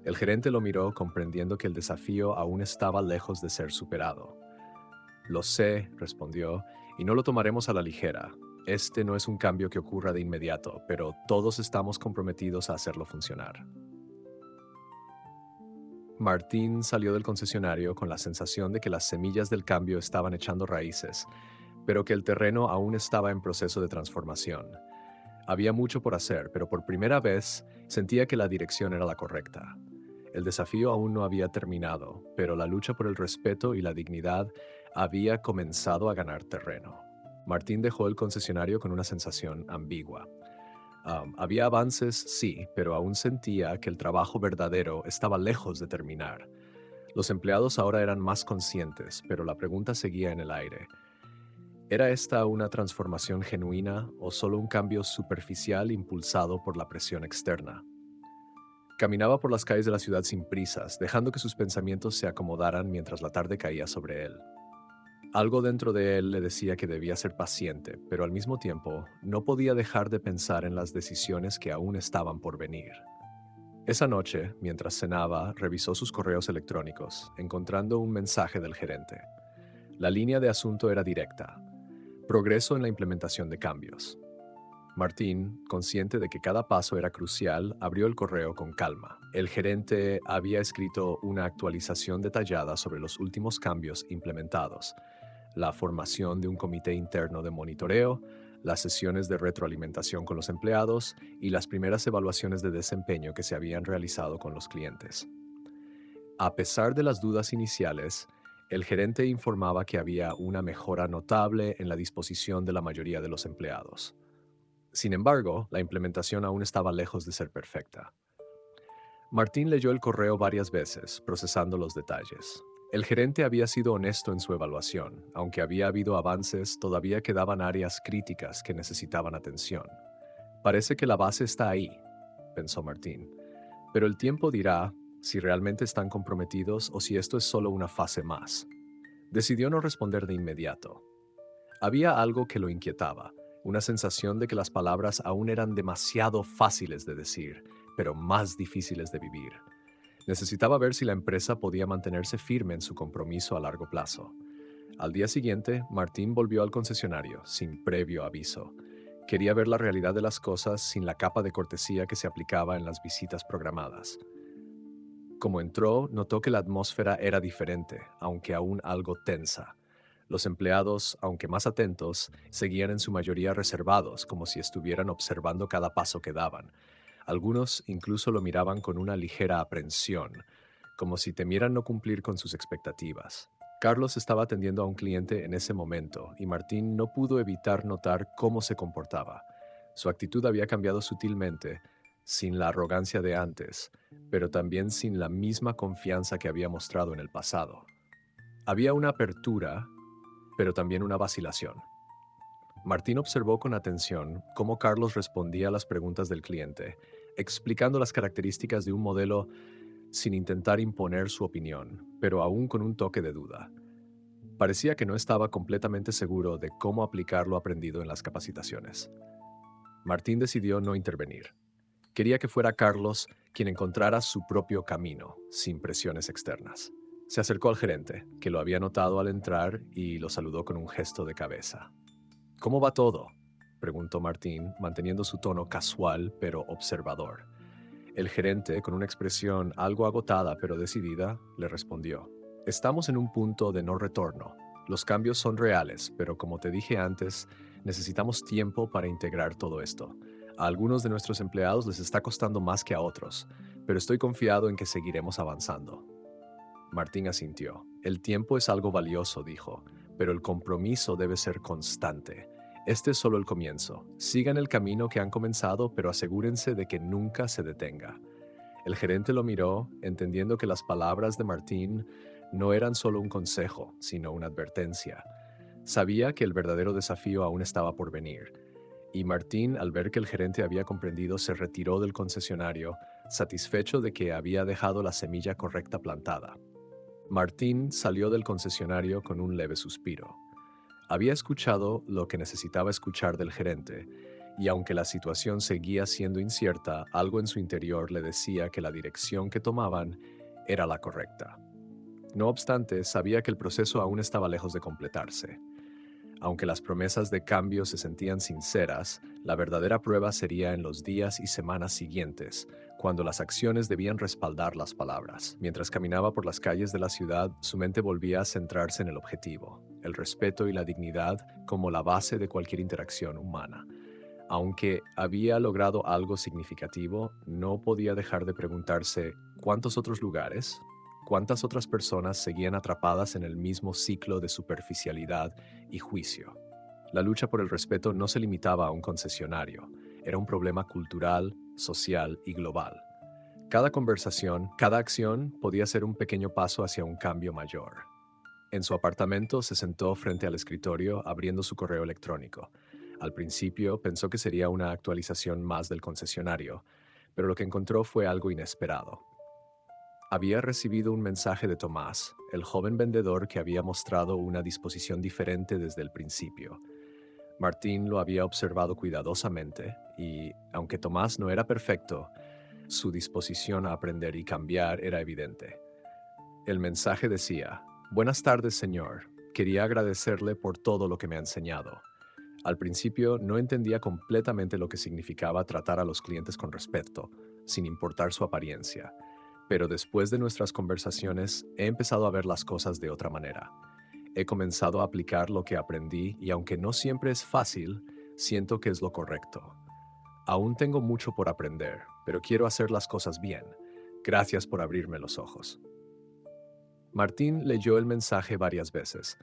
El gerente lo miró, comprendiendo que el desafío aún estaba lejos de ser superado. «Lo sé», respondió, «y no lo tomaremos a la ligera. Este no es un cambio que ocurra de inmediato, pero todos estamos comprometidos a hacerlo funcionar». Martín salió del concesionario con la sensación de que las semillas del cambio estaban echando raíces, pero que el terreno aún estaba en proceso de transformación. Había mucho por hacer, pero por primera vez sentía que la dirección era la correcta. El desafío aún no había terminado, pero la lucha por el respeto y la dignidad había comenzado a ganar terreno. Martín dejó el concesionario con una sensación ambigua. Había avances, sí, pero aún sentía que el trabajo verdadero estaba lejos de terminar. Los empleados ahora eran más conscientes, pero la pregunta seguía en el aire. ¿Era esta una transformación genuina o solo un cambio superficial impulsado por la presión externa? Caminaba por las calles de la ciudad sin prisas, dejando que sus pensamientos se acomodaran mientras la tarde caía sobre él. Algo dentro de él le decía que debía ser paciente, pero al mismo tiempo no podía dejar de pensar en las decisiones que aún estaban por venir. Esa noche, mientras cenaba, revisó sus correos electrónicos, encontrando un mensaje del gerente. La línea de asunto era directa: progreso en la implementación de cambios. Martín, consciente de que cada paso era crucial, abrió el correo con calma. El gerente había escrito una actualización detallada sobre los últimos cambios implementados: la formación de un comité interno de monitoreo, las sesiones de retroalimentación con los empleados y las primeras evaluaciones de desempeño que se habían realizado con los clientes. A pesar de las dudas iniciales, el gerente informaba que había una mejora notable en la disposición de la mayoría de los empleados. Sin embargo, la implementación aún estaba lejos de ser perfecta. Martín leyó el correo varias veces, procesando los detalles. El gerente había sido honesto en su evaluación. Aunque había habido avances, todavía quedaban áreas críticas que necesitaban atención. «Parece que la base está ahí», pensó Martín. «Pero el tiempo dirá si realmente están comprometidos o si esto es solo una fase más». Decidió no responder de inmediato. Había algo que lo inquietaba, una sensación de que las palabras aún eran demasiado fáciles de decir, pero más difíciles de vivir. Necesitaba ver si la empresa podía mantenerse firme en su compromiso a largo plazo. Al día siguiente, Martín volvió al concesionario, sin previo aviso. Quería ver la realidad de las cosas sin la capa de cortesía que se aplicaba en las visitas programadas. Como entró, notó que la atmósfera era diferente, aunque aún algo tensa. Los empleados, aunque más atentos, seguían en su mayoría reservados, como si estuvieran observando cada paso que daban. Algunos incluso lo miraban con una ligera aprensión, como si temieran no cumplir con sus expectativas. Carlos estaba atendiendo a un cliente en ese momento y Martín no pudo evitar notar cómo se comportaba. Su actitud había cambiado sutilmente, sin la arrogancia de antes, pero también sin la misma confianza que había mostrado en el pasado. Había una apertura, pero también una vacilación. Martín observó con atención cómo Carlos respondía a las preguntas del cliente, explicando las características de un modelo sin intentar imponer su opinión, pero aún con un toque de duda. Parecía que no estaba completamente seguro de cómo aplicar lo aprendido en las capacitaciones. Martín decidió no intervenir. Quería que fuera Carlos quien encontrara su propio camino, sin presiones externas. Se acercó al gerente, que lo había notado al entrar, y lo saludó con un gesto de cabeza. ¿Cómo va todo?, preguntó Martín, manteniendo su tono casual pero observador. El gerente, con una expresión algo agotada pero decidida, le respondió: Estamos en un punto de no retorno. Los cambios son reales, pero como te dije antes, necesitamos tiempo para integrar todo esto. A algunos de nuestros empleados les está costando más que a otros, pero estoy confiado en que seguiremos avanzando. Martín asintió. El tiempo es algo valioso, dijo, pero el compromiso debe ser constante. Este es solo el comienzo. Sigan el camino que han comenzado, pero asegúrense de que nunca se detenga. El gerente lo miró, entendiendo que las palabras de Martín no eran solo un consejo, sino una advertencia. Sabía que el verdadero desafío aún estaba por venir, y Martín, al ver que el gerente había comprendido, se retiró del concesionario, satisfecho de que había dejado la semilla correcta plantada. Martín salió del concesionario con un leve suspiro. Había escuchado lo que necesitaba escuchar del gerente, y aunque la situación seguía siendo incierta, algo en su interior le decía que la dirección que tomaban era la correcta. No obstante, sabía que el proceso aún estaba lejos de completarse. Aunque las promesas de cambio se sentían sinceras, la verdadera prueba sería en los días y semanas siguientes, cuando las acciones debían respaldar las palabras. Mientras caminaba por las calles de la ciudad, su mente volvía a centrarse en el objetivo, el respeto y la dignidad como la base de cualquier interacción humana. Aunque había logrado algo significativo, no podía dejar de preguntarse ¿cuántos otros lugares? ¿Cuántas otras personas seguían atrapadas en el mismo ciclo de superficialidad y juicio? La lucha por el respeto no se limitaba a un concesionario, era un problema cultural, social y global. Cada conversación, cada acción podía ser un pequeño paso hacia un cambio mayor. En su apartamento se sentó frente al escritorio abriendo su correo electrónico. Al principio pensó que sería una actualización más del concesionario, pero lo que encontró fue algo inesperado. Había recibido un mensaje de Tomás, el joven vendedor que había mostrado una disposición diferente desde el principio. Martín lo había observado cuidadosamente y, aunque Tomás no era perfecto, su disposición a aprender y cambiar era evidente. El mensaje decía: Buenas tardes, señor. Quería agradecerle por todo lo que me ha enseñado. Al principio no entendía completamente lo que significaba tratar a los clientes con respeto, sin importar su apariencia. Pero después de nuestras conversaciones he empezado a ver las cosas de otra manera. He comenzado a aplicar lo que aprendí y aunque no siempre es fácil, siento que es lo correcto. Aún tengo mucho por aprender, pero quiero hacer las cosas bien. Gracias por abrirme los ojos. Martín leyó el mensaje varias veces.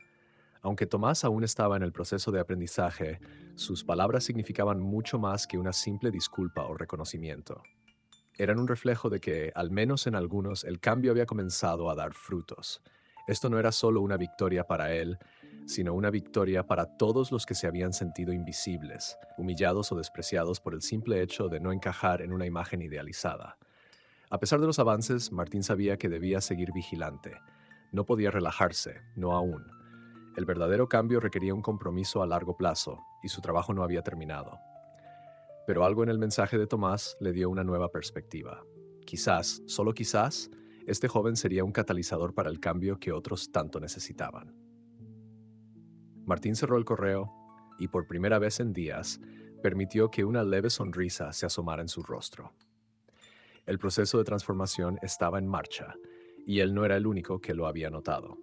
Aunque Tomás aún estaba en el proceso de aprendizaje, sus palabras significaban mucho más que una simple disculpa o reconocimiento. Eran un reflejo de que, al menos en algunos, el cambio había comenzado a dar frutos. Esto no era solo una victoria para él, sino una victoria para todos los que se habían sentido invisibles, humillados o despreciados por el simple hecho de no encajar en una imagen idealizada. A pesar de los avances, Martín sabía que debía seguir vigilante. No podía relajarse, no aún. El verdadero cambio requería un compromiso a largo plazo, y su trabajo no había terminado. Pero algo en el mensaje de Tomás le dio una nueva perspectiva. Quizás, solo quizás, Este joven sería un catalizador para el cambio que otros tanto necesitaban. Martín cerró el correo y por primera vez en días permitió que una leve sonrisa se asomara en su rostro. El proceso de transformación estaba en marcha y él no era el único que lo había notado.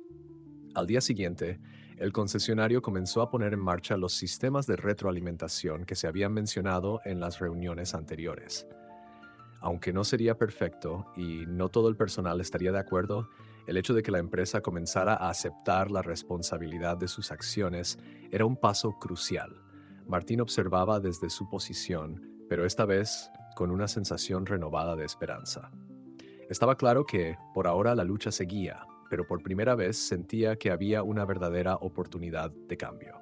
Al día siguiente, el concesionario comenzó a poner en marcha los sistemas de retroalimentación que se habían mencionado en las reuniones anteriores. Aunque no sería perfecto y no todo el personal estaría de acuerdo, el hecho de que la empresa comenzara a aceptar la responsabilidad de sus acciones era un paso crucial. Martín observaba desde su posición, pero esta vez con una sensación renovada de esperanza. Estaba claro que, por ahora, la lucha seguía, pero por primera vez sentía que había una verdadera oportunidad de cambio.